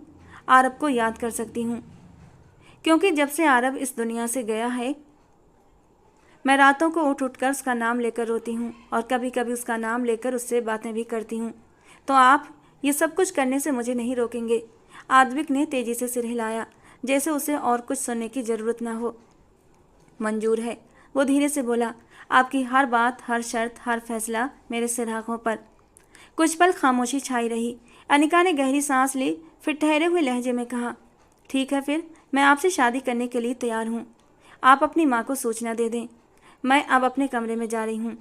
आरब को याद कर सकती हूँ, क्योंकि जब से आरब इस दुनिया से गया है, मैं रातों को उठकर उसका नाम लेकर रोती हूँ और कभी कभी उसका नाम लेकर उससे बातें भी करती हूँ। तो आप ये सब कुछ करने से मुझे नहीं रोकेंगे। आद्विक ने तेजी से सिर हिलाया, जैसे उसे और कुछ सुनने की जरूरत ना हो। मंजूर है, वो धीरे से बोला। आपकी हर बात, हर शर्त, हर फैसला मेरे सिरागों पर। कुछ पल खामोशी छाई रही। अनिका ने गहरी सांस ली, फिर ठहरे हुए लहजे में कहा, ठीक है, फिर मैं आपसे शादी करने के लिए तैयार हूँ। आप अपनी माँ को सूचना दे दें। मैं अब अपने कमरे में जा रही हूँ।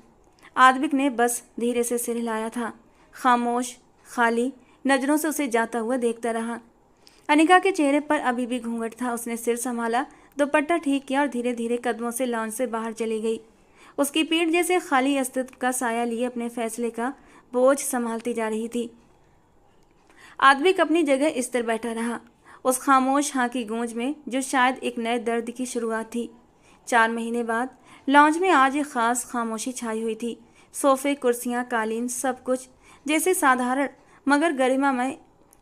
आद्विक ने बस धीरे से सिर हिलाया था, खामोश, खाली नज़रों से उसे जाता हुआ देखता रहा। अनिका के चेहरे पर अभी भी घूंघट था। उसने सिर संभाला, दुपट्टा ठीक किया और धीरे धीरे कदमों से लॉन्च से बाहर चली गई। उसकी पीठ जैसे खाली अस्तित्व का साया लिए अपने फैसले का बोझ संभालती जा रही थी। आद्विक अपनी जगह स्थिर बैठा रहा, उस खामोश हाँ की गूंज में जो शायद एक नए दर्द की शुरुआत थी। 4 महीने बाद लॉन्ज में आज एक खास खामोशी छाई हुई थी। सोफे, कुर्सियाँ, कालीन, सब कुछ जैसे साधारण मगर गरिमामय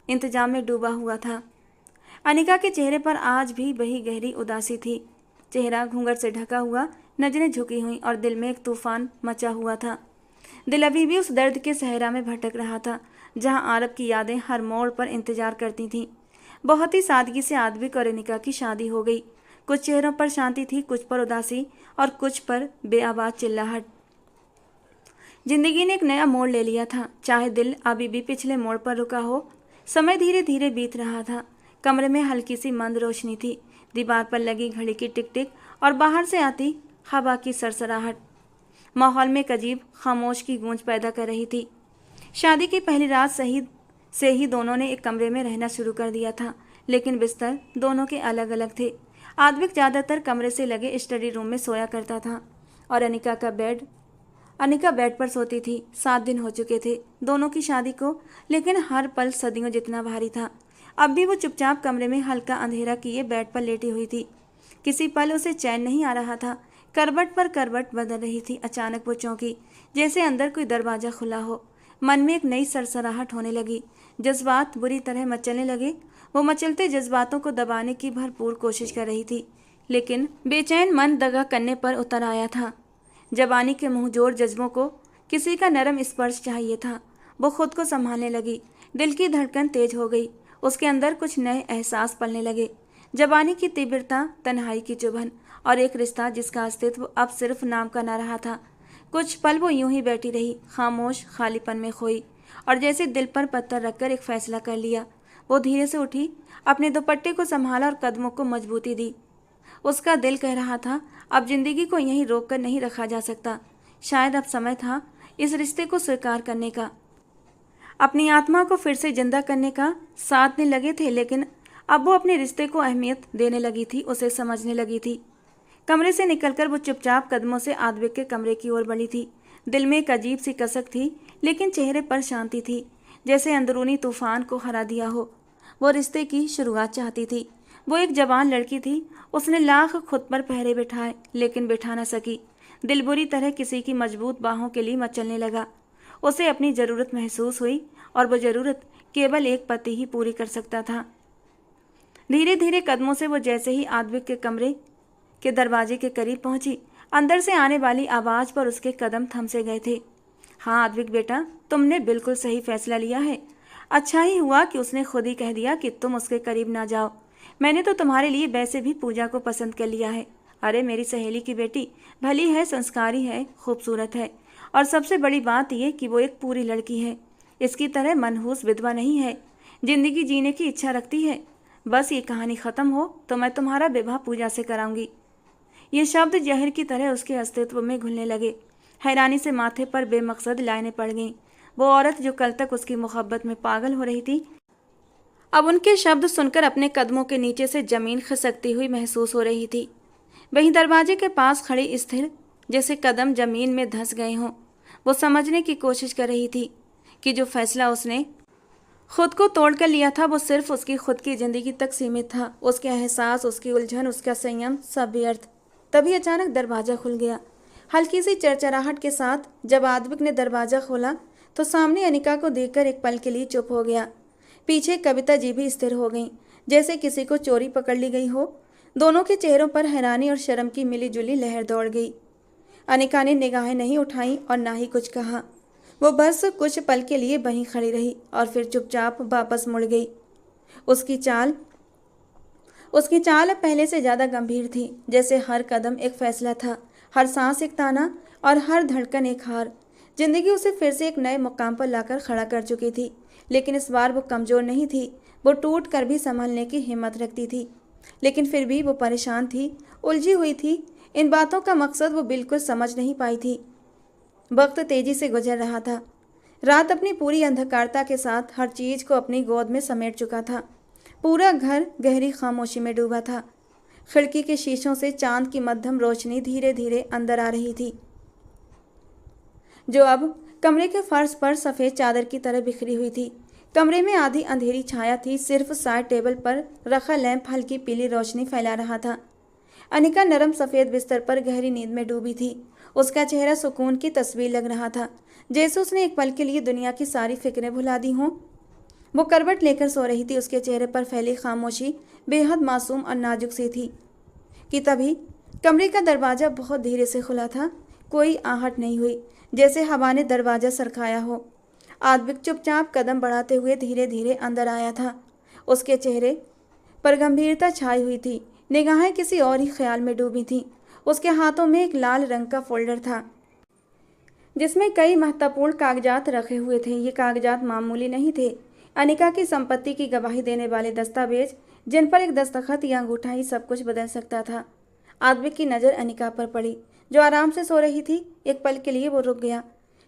इंतजाम में डूबा हुआ था। अनिका के चेहरे पर आज भी वही गहरी उदासी थी। चेहरा घूंघट से ढका हुआ, नजरें झुकी हुई और दिल में एक तूफान मचा हुआ था। दिल अभी भी उस दर्द के सहरा में भटक रहा था, जहां आरब की यादें हर मोड़ पर इंतजार करती थीं। बहुत ही सादगी से आद्विक और अनिका की शादी हो गई। कुछ चेहरों पर शांति थी, कुछ पर उदासी और कुछ पर बेआवाज चिल्लाहट। जिंदगी ने एक नया मोड़ ले लिया था, चाहे दिल अभी भी पिछले मोड़ पर रुका हो। समय धीरे धीरे बीत रहा था। कमरे में हल्की सी मंद रोशनी थी। दीवार पर लगी घड़ी की टिक टिक और बाहर से आती हवा की सरसराहट माहौल में एक अजीब खामोश की गूंज पैदा कर रही थी। शादी की पहली रात से ही दोनों ने एक कमरे में रहना शुरू कर दिया था, लेकिन बिस्तर दोनों के अलग अलग थे। आद्विक ज़्यादातर कमरे से लगे स्टडी रूम में सोया करता था और अनिका बेड पर सोती थी। 7 दिन हो चुके थे दोनों की शादी को, लेकिन हर पल सदियों जितना भारी था। अब भी वो चुपचाप कमरे में हल्का अंधेरा किए बेड पर लेटी हुई थी। किसी पल उसे चैन नहीं आ रहा था। करवट पर करवट बदल रही थी। अचानक वो चौंकी, जैसे अंदर कोई दरवाजा खुला हो। मन में एक नई सरसराहट होने लगी। जज्बात बुरी तरह मचलने लगे। वो मचलते जज्बातों को दबाने की भरपूर कोशिश कर रही थी, लेकिन बेचैन मन दगा करने पर उतर आया था। जबानी के मुंहजोर जज्बों को किसी का नरम स्पर्श चाहिए था। वो खुद को संभालने लगी। दिल की धड़कन तेज हो गई। उसके अंदर कुछ नए एहसास पलने लगे। जबानी की तीव्रता, तन्हाई की चुभन और एक रिश्ता जिसका अस्तित्व अब सिर्फ नाम का न रहा था। कुछ पल वो यूं ही बैठी रही, खामोश, खालीपन में खोई, और जैसे दिल पर पत्थर रखकर एक फैसला कर लिया। वो धीरे से उठी, अपने दुपट्टे को संभाला और कदमों को मजबूती दी। उसका दिल कह रहा था, अब जिंदगी को यहीं रोक कर नहीं रखा जा सकता। शायद अब समय था इस रिश्ते को स्वीकार करने का, अपनी आत्मा को फिर से जिंदा करने का। 7 दिन लगे थे, लेकिन अब वो अपने रिश्ते को अहमियत देने लगी थी, उसे समझने लगी थी। कमरे से निकलकर वो चुपचाप कदमों से आद्विक के कमरे की ओर बढ़ी थी। दिल में एक अजीब सी कसक थी, लेकिन चेहरे पर शांति थी, जैसे अंदरूनी तूफान को हरा दिया हो। वो रिश्ते की शुरुआत चाहती थी। वो एक जवान लड़की थी। उसने लाख खुद पर पहरे बिठाए, लेकिन बिठा न सकी। दिल बुरी तरह किसी की मजबूत बाहों के लिए मचलने लगा। उसे अपनी ज़रूरत महसूस हुई, और वो ज़रूरत केवल एक पति ही पूरी कर सकता था। धीरे धीरे कदमों से वो जैसे ही आद्विक के कमरे के दरवाजे के करीब पहुंची, अंदर से आने वाली आवाज़ पर उसके कदम थम से गए थे। हाँ आद्विक बेटा, तुमने बिल्कुल सही फैसला लिया है। अच्छा ही हुआ कि उसने खुद ही कह दिया कि तुम उसके करीब ना जाओ। मैंने तो तुम्हारे लिए वैसे भी पूजा को पसंद कर लिया है। अरे मेरी सहेली की बेटी भली है, संस्कारी है, खूबसूरत है, और सबसे बड़ी बात यह कि वो एक पूरी लड़की है। इसकी तरह मनहूस विधवा नहीं है। जिंदगी जीने की इच्छा रखती है। बस ये कहानी ख़त्म हो तो मैं तुम्हारा विवाह पूजा से कराऊंगी। ये शब्द जहर की तरह उसके अस्तित्व में घुलने लगे। हैरानी से माथे पर बेमकसद लाइनें पड़ गईं। वो औरत जो कल तक उसकी मोहब्बत में पागल हो रही थी, अब उनके शब्द सुनकर अपने कदमों के नीचे से जमीन खिसकती हुई महसूस हो रही थी। वहीं दरवाजे के पास खड़ी स्थिर, जैसे कदम जमीन में धंस गए हों। वो समझने की कोशिश कर रही थी कि जो फैसला उसने खुद को तोड़कर लिया था वो सिर्फ उसकी खुद की जिंदगी तक सीमित था। उसके एहसास, उसकी उलझन, उसका संयम, सब व्यर्थ। तभी अचानक दरवाज़ा खुल गया, हल्की सी चरचराहट के साथ। जब आद्विक ने दरवाज़ा खोला तो सामने अनिका को देखकर एक पल के लिए चुप हो गया। पीछे कविता जी भी स्थिर हो गईं, जैसे किसी को चोरी पकड़ ली गई हो। दोनों के चेहरों पर हैरानी और शर्म की मिलीजुली लहर दौड़ गई। अनिका ने निगाहें नहीं उठाई और ना ही कुछ कहा। वो बस कुछ पल के लिए वहीं खड़ी रही और फिर चुपचाप वापस मुड़ गई। उसकी चाल अब पहले से ज़्यादा गंभीर थी, जैसे हर कदम एक फैसला था, हर सांस एक ताना और हर धड़कन एक हार। जिंदगी उसे फिर से एक नए मुकाम पर लाकर खड़ा कर चुकी थी, लेकिन इस बार वो कमज़ोर नहीं थी। वो टूट कर भी संभलने की हिम्मत रखती थी, लेकिन फिर भी वो परेशान थी, उलझी हुई थी। इन बातों का मकसद वो बिल्कुल समझ नहीं पाई थी। वक्त तेजी से गुजर रहा था। रात अपनी पूरी अंधकारता के साथ हर चीज़ को अपनी गोद में समेट चुका था। पूरा घर गहरी खामोशी में डूबा था। खिड़की के शीशों से चांद की मध्यम रोशनी धीरे धीरे अंदर आ रही थी, जो अब कमरे के फर्श पर सफ़ेद चादर की तरह बिखरी हुई थी। कमरे में आधी अंधेरी छाया थी। सिर्फ साइड टेबल पर रखा लैंप हल्की पीली रोशनी फैला रहा था। अनिका नरम सफ़ेद बिस्तर पर गहरी नींद में डूबी थी। उसका चेहरा सुकून की तस्वीर लग रहा था, जैसे उसने एक पल के लिए दुनिया की सारी फिक्रें भुला दी हों। वो करवट लेकर सो रही थी। उसके चेहरे पर फैली खामोशी बेहद मासूम और नाजुक सी थी कि तभी कमरे का दरवाज़ा बहुत धीरे से खुला था। कोई आहट नहीं हुई, जैसे हवा ने दरवाज़ा सरकाया हो। आद्विक चुपचाप कदम बढ़ाते हुए धीरे धीरे अंदर आया था। उसके चेहरे पर गंभीरता छाई हुई थी, निगाहें किसी और ही ख्याल में डूबी थीं। उसके हाथों में एक लाल रंग का फोल्डर था, जिसमें कई महत्वपूर्ण कागजात रखे हुए थे। ये कागजात मामूली नहीं थे। अनिका की संपत्ति की गवाही देने वाले दस्तावेज, जिन पर एक दस्तखत या अंगूठा ही सब कुछ बदल सकता था। आद्विक की नज़र अनिका पर पड़ी, जो आराम से सो रही थी। एक पल के लिए वो रुक गया,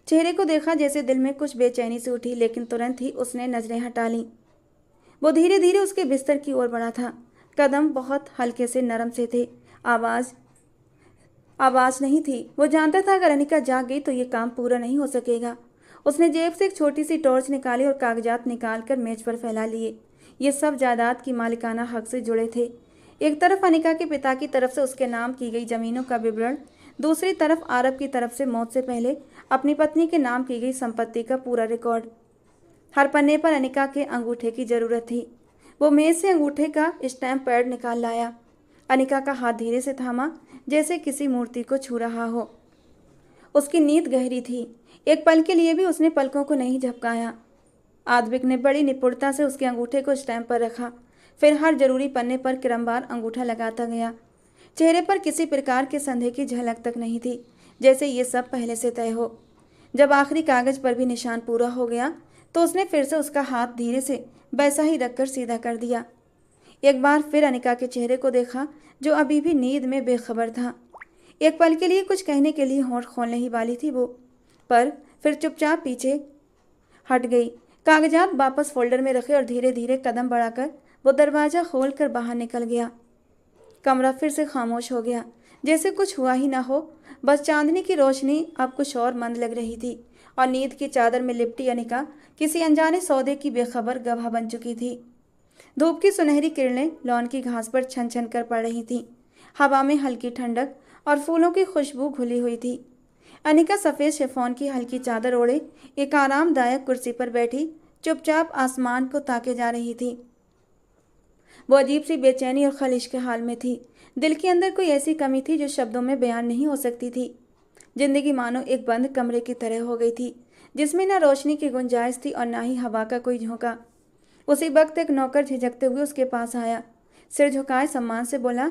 चेहरे को देखा, जैसे दिल में कुछ बेचैनी से उठी, लेकिन तुरंत ही उसने नजरें हटा लीं। वो धीरे धीरे उसके बिस्तर की ओर बढ़ा था। कदम बहुत हल्के से, नरम से थे। आवाज नहीं थी। वो जानता था अगर अनिका जाग गई तो ये काम पूरा नहीं हो सकेगा। उसने जेब से एक छोटी सी टॉर्च निकाली और कागजात निकालकर मेज पर फैला लिए। ये सब जायदाद की मालिकाना हक से जुड़े थे। एक तरफ अनिका के पिता की तरफ से उसके नाम की गई जमीनों का विवरण, दूसरी तरफ आरब की तरफ से मौत से पहले अपनी पत्नी के नाम की गई संपत्ति का पूरा रिकॉर्ड। हर पन्ने पर अनिका के अंगूठे की जरूरत थी। वो मेज से अंगूठे का स्टैम्प पैड निकाल लाया। अनिका का हाथ धीरे से थामा, जैसे किसी मूर्ति को छू रहा हो। उसकी नींद गहरी थी। एक पल के लिए भी उसने पलकों को नहीं झपकाया। आद्विक ने बड़ी निपुणता से उसके अंगूठे को स्टैम्प पर रखा, फिर हर जरूरी पन्ने पर क्रमवार अंगूठा लगाता गया। चेहरे पर किसी प्रकार के संदेह की झलक तक नहीं थी, जैसे ये सब पहले से तय हो। जब आखिरी कागज पर भी निशान पूरा हो गया तो उसने फिर से उसका हाथ धीरे से वैसा ही रखकर सीधा कर दिया। एक बार फिर अनिका के चेहरे को देखा, जो अभी भी नींद में बेखबर था। एक पल के लिए कुछ कहने के लिए होंठ खोलने ही वाली थी वो, पर फिर चुपचाप पीछे हट गई। कागजात वापस फोल्डर में रखे और धीरे धीरे कदम बढ़ाकर वो दरवाज़ा खोलकर बाहर निकल गया। कमरा फिर से खामोश हो गया, जैसे कुछ हुआ ही ना हो। बस चांदनी की रोशनी अब कुछ और मंद लग रही थी और नींद की चादर में लिपटी अनिका किसी अनजाने सौदे की बेखबर गवाह बन चुकी थी। धूप की सुनहरी किरणें लॉन की घास पर छन छन कर पड़ रही थीं। हवा में हल्की ठंडक और फूलों की खुशबू घुली हुई थी। अनिका सफ़ेद शिफॉन की हल्की चादर ओढ़े एक आरामदायक कुर्सी पर बैठी चुपचाप आसमान को ताके जा रही थी। वो अजीब सी बेचैनी और खलिश के हाल में थी। दिल के अंदर कोई ऐसी कमी थी जो शब्दों में बयान नहीं हो सकती थी। जिंदगी मानो एक बंद कमरे की तरह हो गई थी, जिसमें न रोशनी की गुंजाइश थी और ना ही हवा का कोई झोंका। उसी वक्त एक नौकर झिझकते हुए उसके पास आया, सिर झुकाए सम्मान से बोला,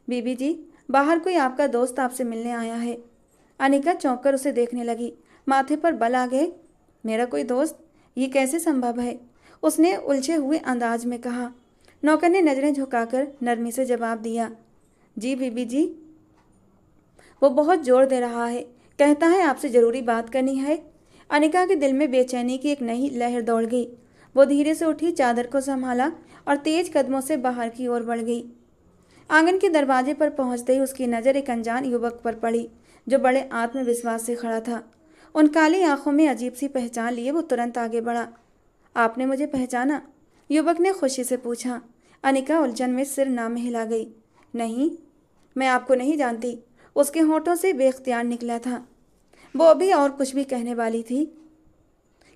बीबी जी, बाहर कोई आपका दोस्त आपसे मिलने आया है। अनिका चौंक कर उसे देखने लगी। माथे पर बल आ गए। मेरा कोई दोस्त? ये कैसे संभव है? उसने उलझे हुए अंदाज में कहा। नौकर ने नजरें झुकाकर नरमी से जवाब दिया, जी बीबी जी। वो बहुत जोर दे रहा है, कहता है आपसे ज़रूरी बात करनी है। अनिका के दिल में बेचैनी की एक नई लहर दौड़ गई। वो धीरे से उठी, चादर को संभाला और तेज कदमों से बाहर की ओर बढ़ गई। आंगन के दरवाजे पर पहुंचते ही उसकी नज़र एक अनजान युवक पर पड़ी, जो बड़े आत्मविश्वास से खड़ा था। उन काली आंखों में अजीब सी पहचान लिए वो तुरंत आगे बढ़ा। आपने मुझे पहचाना? युवक ने खुशी से पूछा। अनिका उलझन में सिर ना में हिला गई। नहीं, मैं आपको नहीं जानती। उसके होठों से बेख्तियार निकला था। वो अभी और कुछ भी कहने वाली थी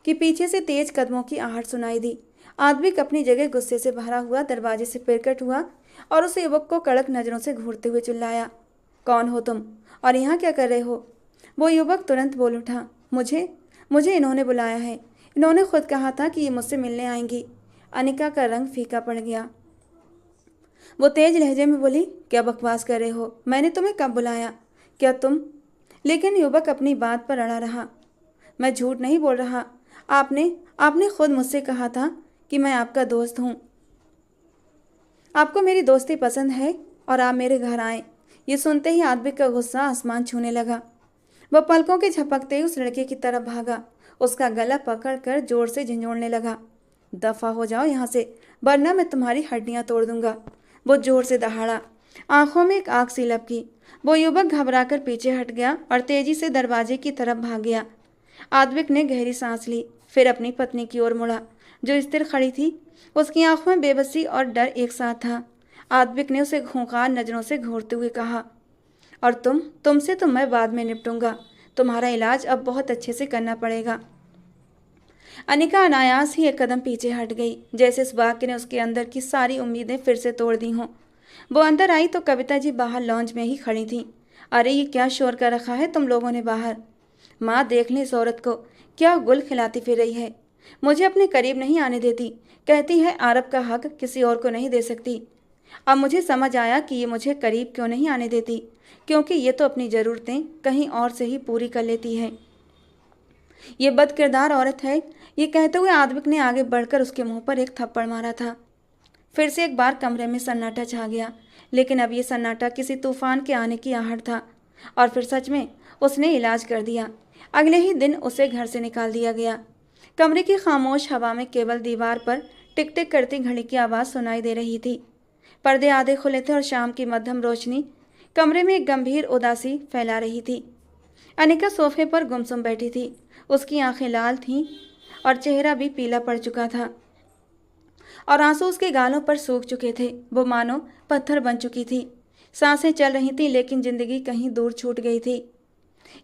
कि पीछे से तेज कदमों की आहट सुनाई दी। आद्विक अपनी जगह गुस्से से भरा हुआ दरवाजे से प्रकट हुआ और उस युवक को कड़क नज़रों से घूरते हुए चिल्लाया, कौन हो तुम और यहाँ क्या कर रहे हो? वो युवक तुरंत बोल उठा, मुझे इन्होंने बुलाया है। इन्होंने खुद कहा था कि ये मुझसे मिलने आएंगी। अनिका का रंग फीका पड़ गया। वो तेज लहजे में बोली, क्या बकवास कर रहे हो? मैंने तुम्हें कब बुलाया? क्या तुम? लेकिन युवक अपनी बात पर अड़ा रहा। मैं झूठ नहीं बोल रहा। आपने खुद मुझसे कहा था कि मैं आपका दोस्त हूँ। आपको मेरी दोस्ती पसंद है और आप मेरे घर आए। ये सुनते ही आद्विक का गुस्सा आसमान छूने लगा। वह पलकों के झपकते ही उस लड़के की तरफ भागा, उसका गला पकड़कर जोर से झंझोड़ने लगा। दफा हो जाओ यहाँ से, वरना मैं तुम्हारी हड्डियाँ तोड़ दूंगा। वो जोर से दहाड़ा। आंखों में एक आग सी लपकी। वो युवक घबराकर पीछे हट गया और तेजी से दरवाजे की तरफ भाग गया। आद्विक ने गहरी सांस ली, फिर अपनी पत्नी की ओर मुड़ा, जो स्थिर खड़ी थी। उसकी आंखों में बेबसी और डर एक साथ था। आद्विक ने उसे खूंखार नजरों से घूरते हुए कहा, और तुमसे तो मैं बाद में निपटूंगा। तुम्हारा इलाज अब बहुत अच्छे से करना पड़ेगा। अनिका अनायास ही एक कदम पीछे हट गई, जैसे इस वाक्य ने उसके अंदर की सारी उम्मीदें फिर से तोड़ दी हों। वो अंदर आई तो कविता जी बाहर लॉन्ज में ही खड़ी थी। अरे ये क्या शोर कर रखा है तुम लोगों ने बाहर? माँ देख ले इस औरत को, क्या गुल खिलाती फिर रही है। मुझे अपने करीब नहीं आने देती, कहती है आरब का हक किसी और को नहीं दे सकती। अब मुझे समझ आया कि ये मुझे करीब क्यों नहीं आने देती, क्योंकि ये तो अपनी ज़रूरतें कहीं और से ही पूरी कर लेती है। ये बदकिरदार औरत है। ये कहते हुए आद्विक ने आगे बढ़कर उसके मुंह पर एक थप्पड़ मारा था। फिर से एक बार कमरे में सन्नाटा छा गया। लेकिन अब ये सन्नाटा किसी तूफान के आने की आहट था और फिर सच में उसने इलाज कर दिया। अगले ही दिन उसे घर से निकाल दिया गया। कमरे की खामोश हवा में केवल दीवार पर टिक टिक करती घड़ी की आवाज़ सुनाई दे रही थी। पर्दे आधे खुले थे और शाम की मध्यम रोशनी कमरे में एक गंभीर उदासी फैला रही थी। अनिका सोफे पर गुमसुम बैठी थी। उसकी आंखें लाल थीं और चेहरा भी पीला पड़ चुका था और आंसू उसके गालों पर सूख चुके थे। वो मानो पत्थर बन चुकी थी। सांसें चल रही थीं लेकिन जिंदगी कहीं दूर छूट गई थी।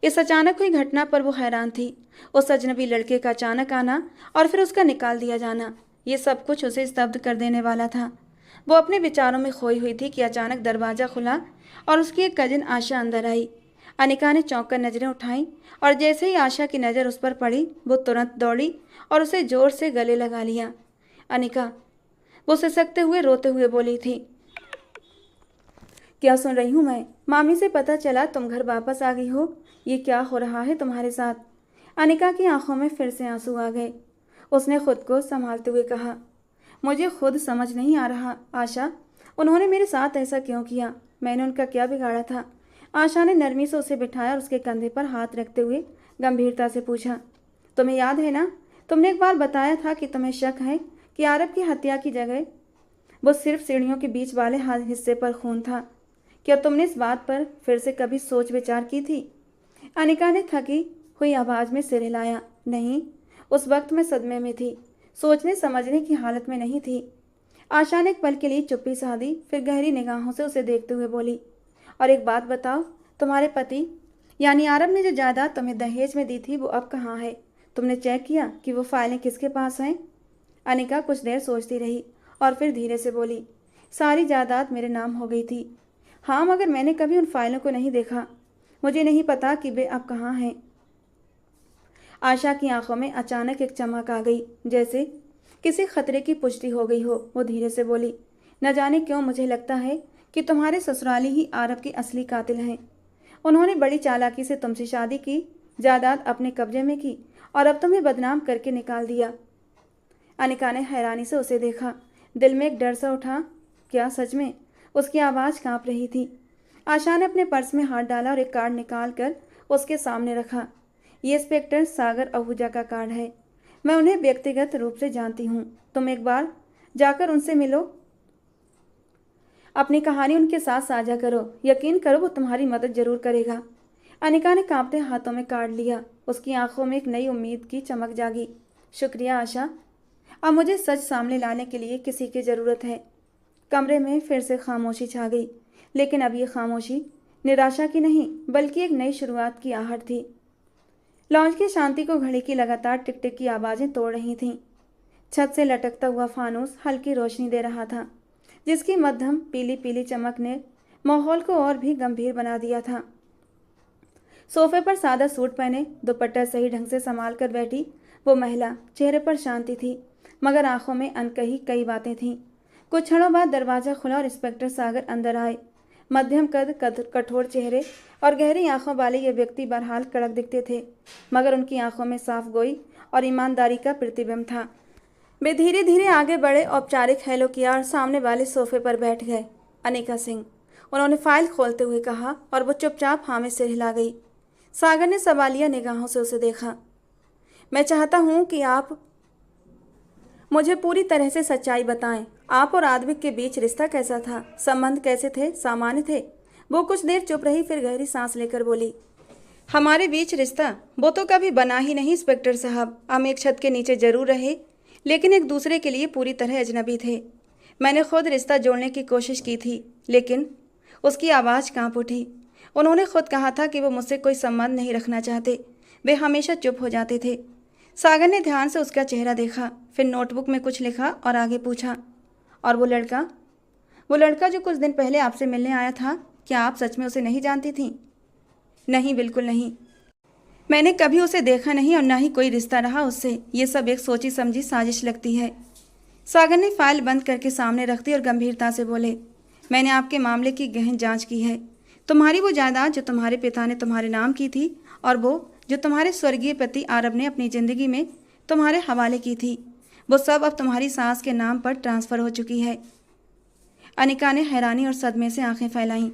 इस अचानक हुई घटना पर वो हैरान थी। उस अजनबी लड़के का अचानक आना और फिर उसका निकाल दिया जाना, ये सब कुछ उसे स्तब्ध कर देने वाला था। वो अपने विचारों में खोई हुई थी कि अचानक दरवाज़ा खुला और उसकी एक कजिन आशा अंदर आई। अनिका ने चौंक कर नज़रें उठाईं और जैसे ही आशा की नज़र उस पर पड़ी वो तुरंत दौड़ी और उसे ज़ोर से गले लगा लिया। अनिका, वो सिसकते हुए रोते हुए बोली थी, क्या सुन रही हूँ मैं? मामी से पता चला तुम घर वापस आ गई हो। ये क्या हो रहा है तुम्हारे साथ? अनिका की आंखों में फिर से आंसू आ गए। उसने खुद को संभालते हुए कहा, मुझे खुद समझ नहीं आ रहा आशा, उन्होंने मेरे साथ ऐसा क्यों किया? मैंने उनका क्या बिगाड़ा था? आशा ने नरमी से उसे बिठाया और उसके कंधे पर हाथ रखते हुए गंभीरता से पूछा, तुम्हें याद है ना, तुमने एक बार बताया था कि तुम्हें शक है कि आरब की हत्या की जगह वो सिर्फ सीढ़ियों के बीच वाले हिस्से पर खून था। क्या तुमने इस बात पर फिर से कभी सोच विचार की थी? अनिका ने थकी हुई आवाज़ में सिर हिलाया। नहीं, उस वक्त मैं सदमे में थी, सोचने समझने की हालत में नहीं थी। आशा ने एक पल के लिए चुप्पी साधी, फिर गहरी निगाहों से उसे देखते हुए बोली, और एक बात बताओ, तुम्हारे पति यानी आरब ने जो जायदाद तुम्हें दहेज में दी थी वो अब कहाँ है? तुमने चेक किया कि वो फाइलें किसके पास हैं? अनिका कुछ देर सोचती रही और फिर धीरे से बोली, सारी जायदाद मेरे नाम हो गई थी। हाँ, मगर मैंने कभी उन फाइलों को नहीं देखा। मुझे नहीं पता कि वे अब कहाँ हैं। आशा की आंखों में अचानक एक चमक आ गई, जैसे किसी खतरे की पुष्टि हो गई हो। वो धीरे से बोली, न जाने क्यों मुझे लगता है कि तुम्हारे ससुराली ही आरब की असली कातिल हैं। उन्होंने बड़ी चालाकी से तुमसे शादी की, जायदाद अपने कब्जे में की और अब तुम्हें बदनाम करके निकाल दिया। अनिका ने हैरानी से उसे देखा। दिल में एक डर सा उठा। क्या सच में? उसकी आवाज़ कांप रही थी। आशा ने अपने पर्स में हाथ डाला और एक कार्ड निकाल कर उसके सामने रखा। ये इंस्पेक्टर सागर आहूजा का कार्ड है। मैं उन्हें व्यक्तिगत रूप से जानती हूँ। तुम एक बार जाकर उनसे मिलो, अपनी कहानी उनके साथ साझा करो। यकीन करो वो तुम्हारी मदद जरूर करेगा। अनिका ने कांपते हाथों में कार्ड लिया। उसकी आंखों में एक नई उम्मीद की चमक जागी। शुक्रिया आशा, अब मुझे सच सामने लाने के लिए किसी की ज़रूरत है। कमरे में फिर से खामोशी छा गई, लेकिन अब ये खामोशी निराशा की नहीं बल्कि एक नई शुरुआत की आहट थी। लॉन्ज की शांति को घड़ी की लगातार टिक टिक की आवाज़ें तोड़ रही थीं। छत से लटकता हुआ फानूस हल्की रोशनी दे रहा था, जिसकी मध्यम पीली पीली चमक ने माहौल को और भी गंभीर बना दिया था। सोफे पर सादा सूट पहने, दुपट्टा सही ढंग से संभाल कर बैठी वो महिला, चेहरे पर शांति थी मगर आंखों में अनकही कई बातें थीं। कुछ क्षणों बाद दरवाज़ा खुला और इंस्पेक्टर सागर अंदर आए। मध्यम कद, कठोर चेहरे और गहरी आंखों वाले ये व्यक्ति बहरहाल कड़क दिखते थे, मगर उनकी आंखों में साफ गोई और ईमानदारी का प्रतिबिंब था। वे धीरे धीरे आगे बढ़े, औपचारिक हेलो किया और सामने वाले सोफे पर बैठ गए। अनिका सिंह, उन्होंने फाइल खोलते हुए कहा और वो चुपचाप हाँ में सिर हिला गई। सागर ने सवालिया निगाहों से उसे देखा। मैं चाहता हूँ कि आप मुझे पूरी तरह से सच्चाई बताएं। आप और आदविक के बीच रिश्ता कैसा था? संबंध कैसे थे? सामान्य थे? वो कुछ देर चुप रही, फिर गहरी सांस लेकर बोली, हमारे बीच रिश्ता वो तो कभी बना ही नहीं इंस्पेक्टर साहब। हम एक छत के नीचे जरूर रहे, लेकिन एक दूसरे के लिए पूरी तरह अजनबी थे। मैंने खुद रिश्ता जोड़ने की कोशिश की थी, लेकिन उसकी आवाज़ कांप उठी। उन्होंने खुद कहा था कि वो मुझसे कोई संबंध नहीं रखना चाहते। वे हमेशा चुप हो जाते थे। सागर ने ध्यान से उसका चेहरा देखा, फिर नोटबुक में कुछ लिखा और आगे पूछा, और वो लड़का जो कुछ दिन पहले आपसे मिलने आया था, क्या आप सच में उसे नहीं जानती थीं? नहीं, बिल्कुल नहीं। मैंने कभी उसे देखा नहीं और ना ही कोई रिश्ता रहा उससे। ये सब एक सोची समझी साजिश लगती है। सागर ने फाइल बंद करके सामने रख दी और गंभीरता से बोले, मैंने आपके मामले की गहन जांच की है। तुम्हारी वो जायदाद जो तुम्हारे पिता ने तुम्हारे नाम की थी और वो जो तुम्हारे स्वर्गीय पति आरब ने अपनी ज़िंदगी में तुम्हारे हवाले की थी, वो सब अब तुम्हारी सास के नाम पर ट्रांसफ़र हो चुकी है। अनिका ने हैरानी और सदमे से आंखें फैलाईं।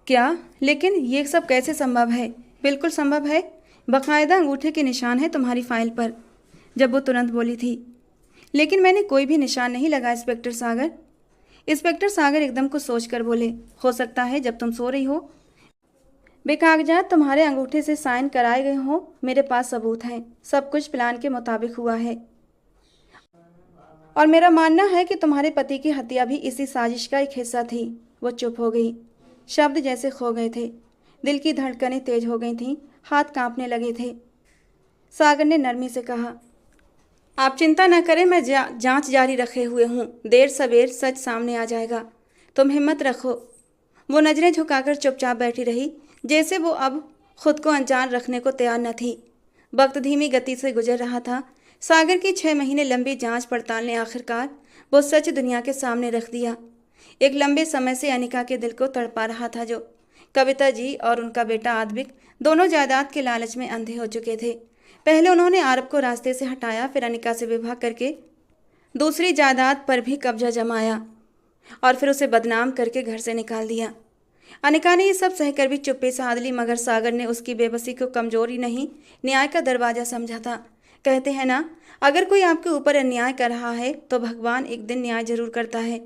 क्या? लेकिन ये सब कैसे संभव है? बिल्कुल संभव है, बाकायदा अंगूठे के निशान है तुम्हारी फाइल पर। जब वो तुरंत बोली थी। लेकिन मैंने कोई भी निशान नहीं लगा इंस्पेक्टर सागर। इंस्पेक्टर सागर एकदम कुछ सोचकर बोले, हो सकता है जब तुम सो रही हो बेकागजात तुम्हारे अंगूठे से साइन कराए गए हो। मेरे पास सबूत हैं, सब कुछ प्लान के मुताबिक हुआ है और मेरा मानना है कि तुम्हारे पति की हत्या भी इसी साजिश का एक हिस्सा थी। वो चुप हो गई, शब्द जैसे खो गए थे, दिल की धड़कनें तेज हो गई थीं, हाथ कांपने लगे थे। सागर ने नरमी से कहा, आप चिंता न करें, मैं जांच जारी रखे हुए हूँ। देर सवेर सच सामने आ जाएगा, तुम हिम्मत रखो। वो नजरें झुकाकर चुपचाप बैठी रही, जैसे वो अब खुद को अनजान रखने को तैयार न थी। वक्त धीमी गति से गुजर रहा था। सागर की 6 महीने लंबी जांच पड़ताल ने आखिरकार वो सच दुनिया के सामने रख दिया। एक लंबे समय से अनिका के दिल को तड़पा रहा था, जो कविता जी और उनका बेटा आद्विक दोनों जायदाद के लालच में अंधे हो चुके थे। पहले उन्होंने आरब को रास्ते से हटाया, फिर अनिका से विवाह करके दूसरी जायदाद पर भी कब्जा जमाया और फिर उसे बदनाम करके घर से निकाल दिया। अनिका ने ये सब सहकर भी चुप्पी साध ली, मगर सागर ने उसकी बेबसी को कमजोरी नहीं, न्याय का दरवाजा समझा था। कहते हैं ना, अगर कोई आपके ऊपर अन्याय कर रहा है तो भगवान एक दिन न्याय जरूर करता है।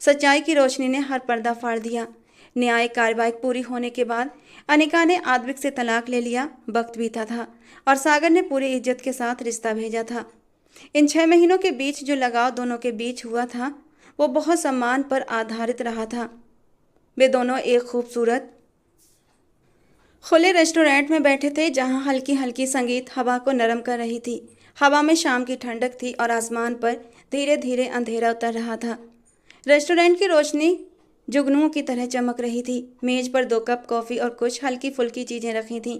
सच्चाई की रोशनी ने हर पर्दा फाड़ दिया। न्याय कार्रवाई पूरी होने के बाद अनिका ने आद्विक से तलाक ले लिया। वक्त बीता था और सागर ने पूरी इज्जत के साथ रिश्ता भेजा था। इन 6 महीनों के बीच जो लगाव दोनों के बीच हुआ था वो बहुत सम्मान पर आधारित रहा था। वे दोनों एक खूबसूरत खुले रेस्टोरेंट में बैठे थे, जहां हल्की हल्की संगीत हवा को नरम कर रही थी। हवा में शाम की ठंडक थी और आसमान पर धीरे धीरे अंधेरा उतर रहा था। रेस्टोरेंट की रोशनी जुगनुओं की तरह चमक रही थी। मेज पर 2 कप कॉफ़ी और कुछ हल्की फुल्की चीज़ें रखी थीं,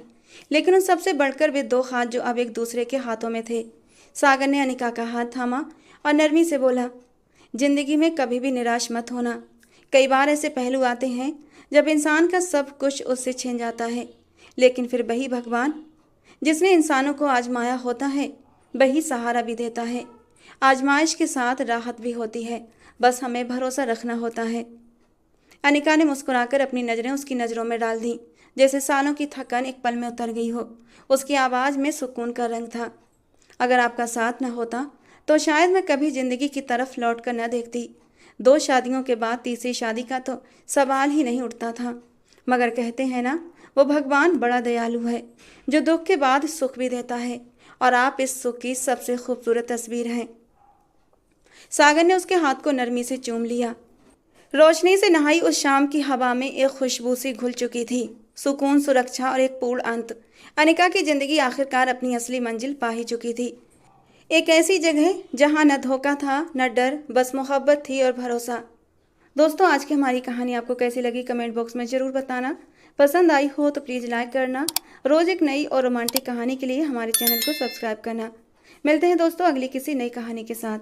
लेकिन उन सबसे बढ़कर वे 2 हाथ जो अब एक दूसरे के हाथों में थे। सागर ने अनिका का हाथ थामा और नरमी से बोला, जिंदगी में कभी भी निराश मत होना। कई बार ऐसे पहलू आते हैं जब इंसान का सब कुछ उससे छिन जाता है, लेकिन फिर वही भगवान जिसने इंसानों को आजमाया होता है वही सहारा भी देता है। आजमाइश के साथ राहत भी होती है, बस हमें भरोसा रखना होता है। अनिका ने मुस्कुराकर अपनी नज़रें उसकी नज़रों में डाल दी, जैसे सालों की थकान एक पल में उतर गई हो। उसकी आवाज़ में सुकून का रंग था। अगर आपका साथ न होता तो शायद मैं कभी ज़िंदगी की तरफ लौट कर न देखती। 2 शादियों के बाद तीसरी शादी का तो सवाल ही नहीं उठता था। मगर कहते हैं ना, वो भगवान बड़ा दयालु है, जो दुख के बाद सुख भी देता है, और आप इस सुख की सबसे खूबसूरत तस्वीर हैं। सागर ने उसके हाथ को नरमी से चूम लिया। रोशनी से नहाई उस शाम की हवा में एक खुशबू सी घुल चुकी थी, सुकून, सुरक्षा और एक पूर्ण अंत। अनिका की जिंदगी आखिरकार अपनी असली मंजिल पा ही चुकी थी। एक ऐसी जगह जहां न धोखा था न डर, बस मोहब्बत थी और भरोसा। दोस्तों, आज की हमारी कहानी आपको कैसी लगी कमेंट बॉक्स में ज़रूर बताना। पसंद आई हो तो प्लीज़ लाइक करना। रोज़ एक नई और रोमांटिक कहानी के लिए हमारे चैनल को सब्सक्राइब करना। मिलते हैं दोस्तों अगली किसी नई कहानी के साथ।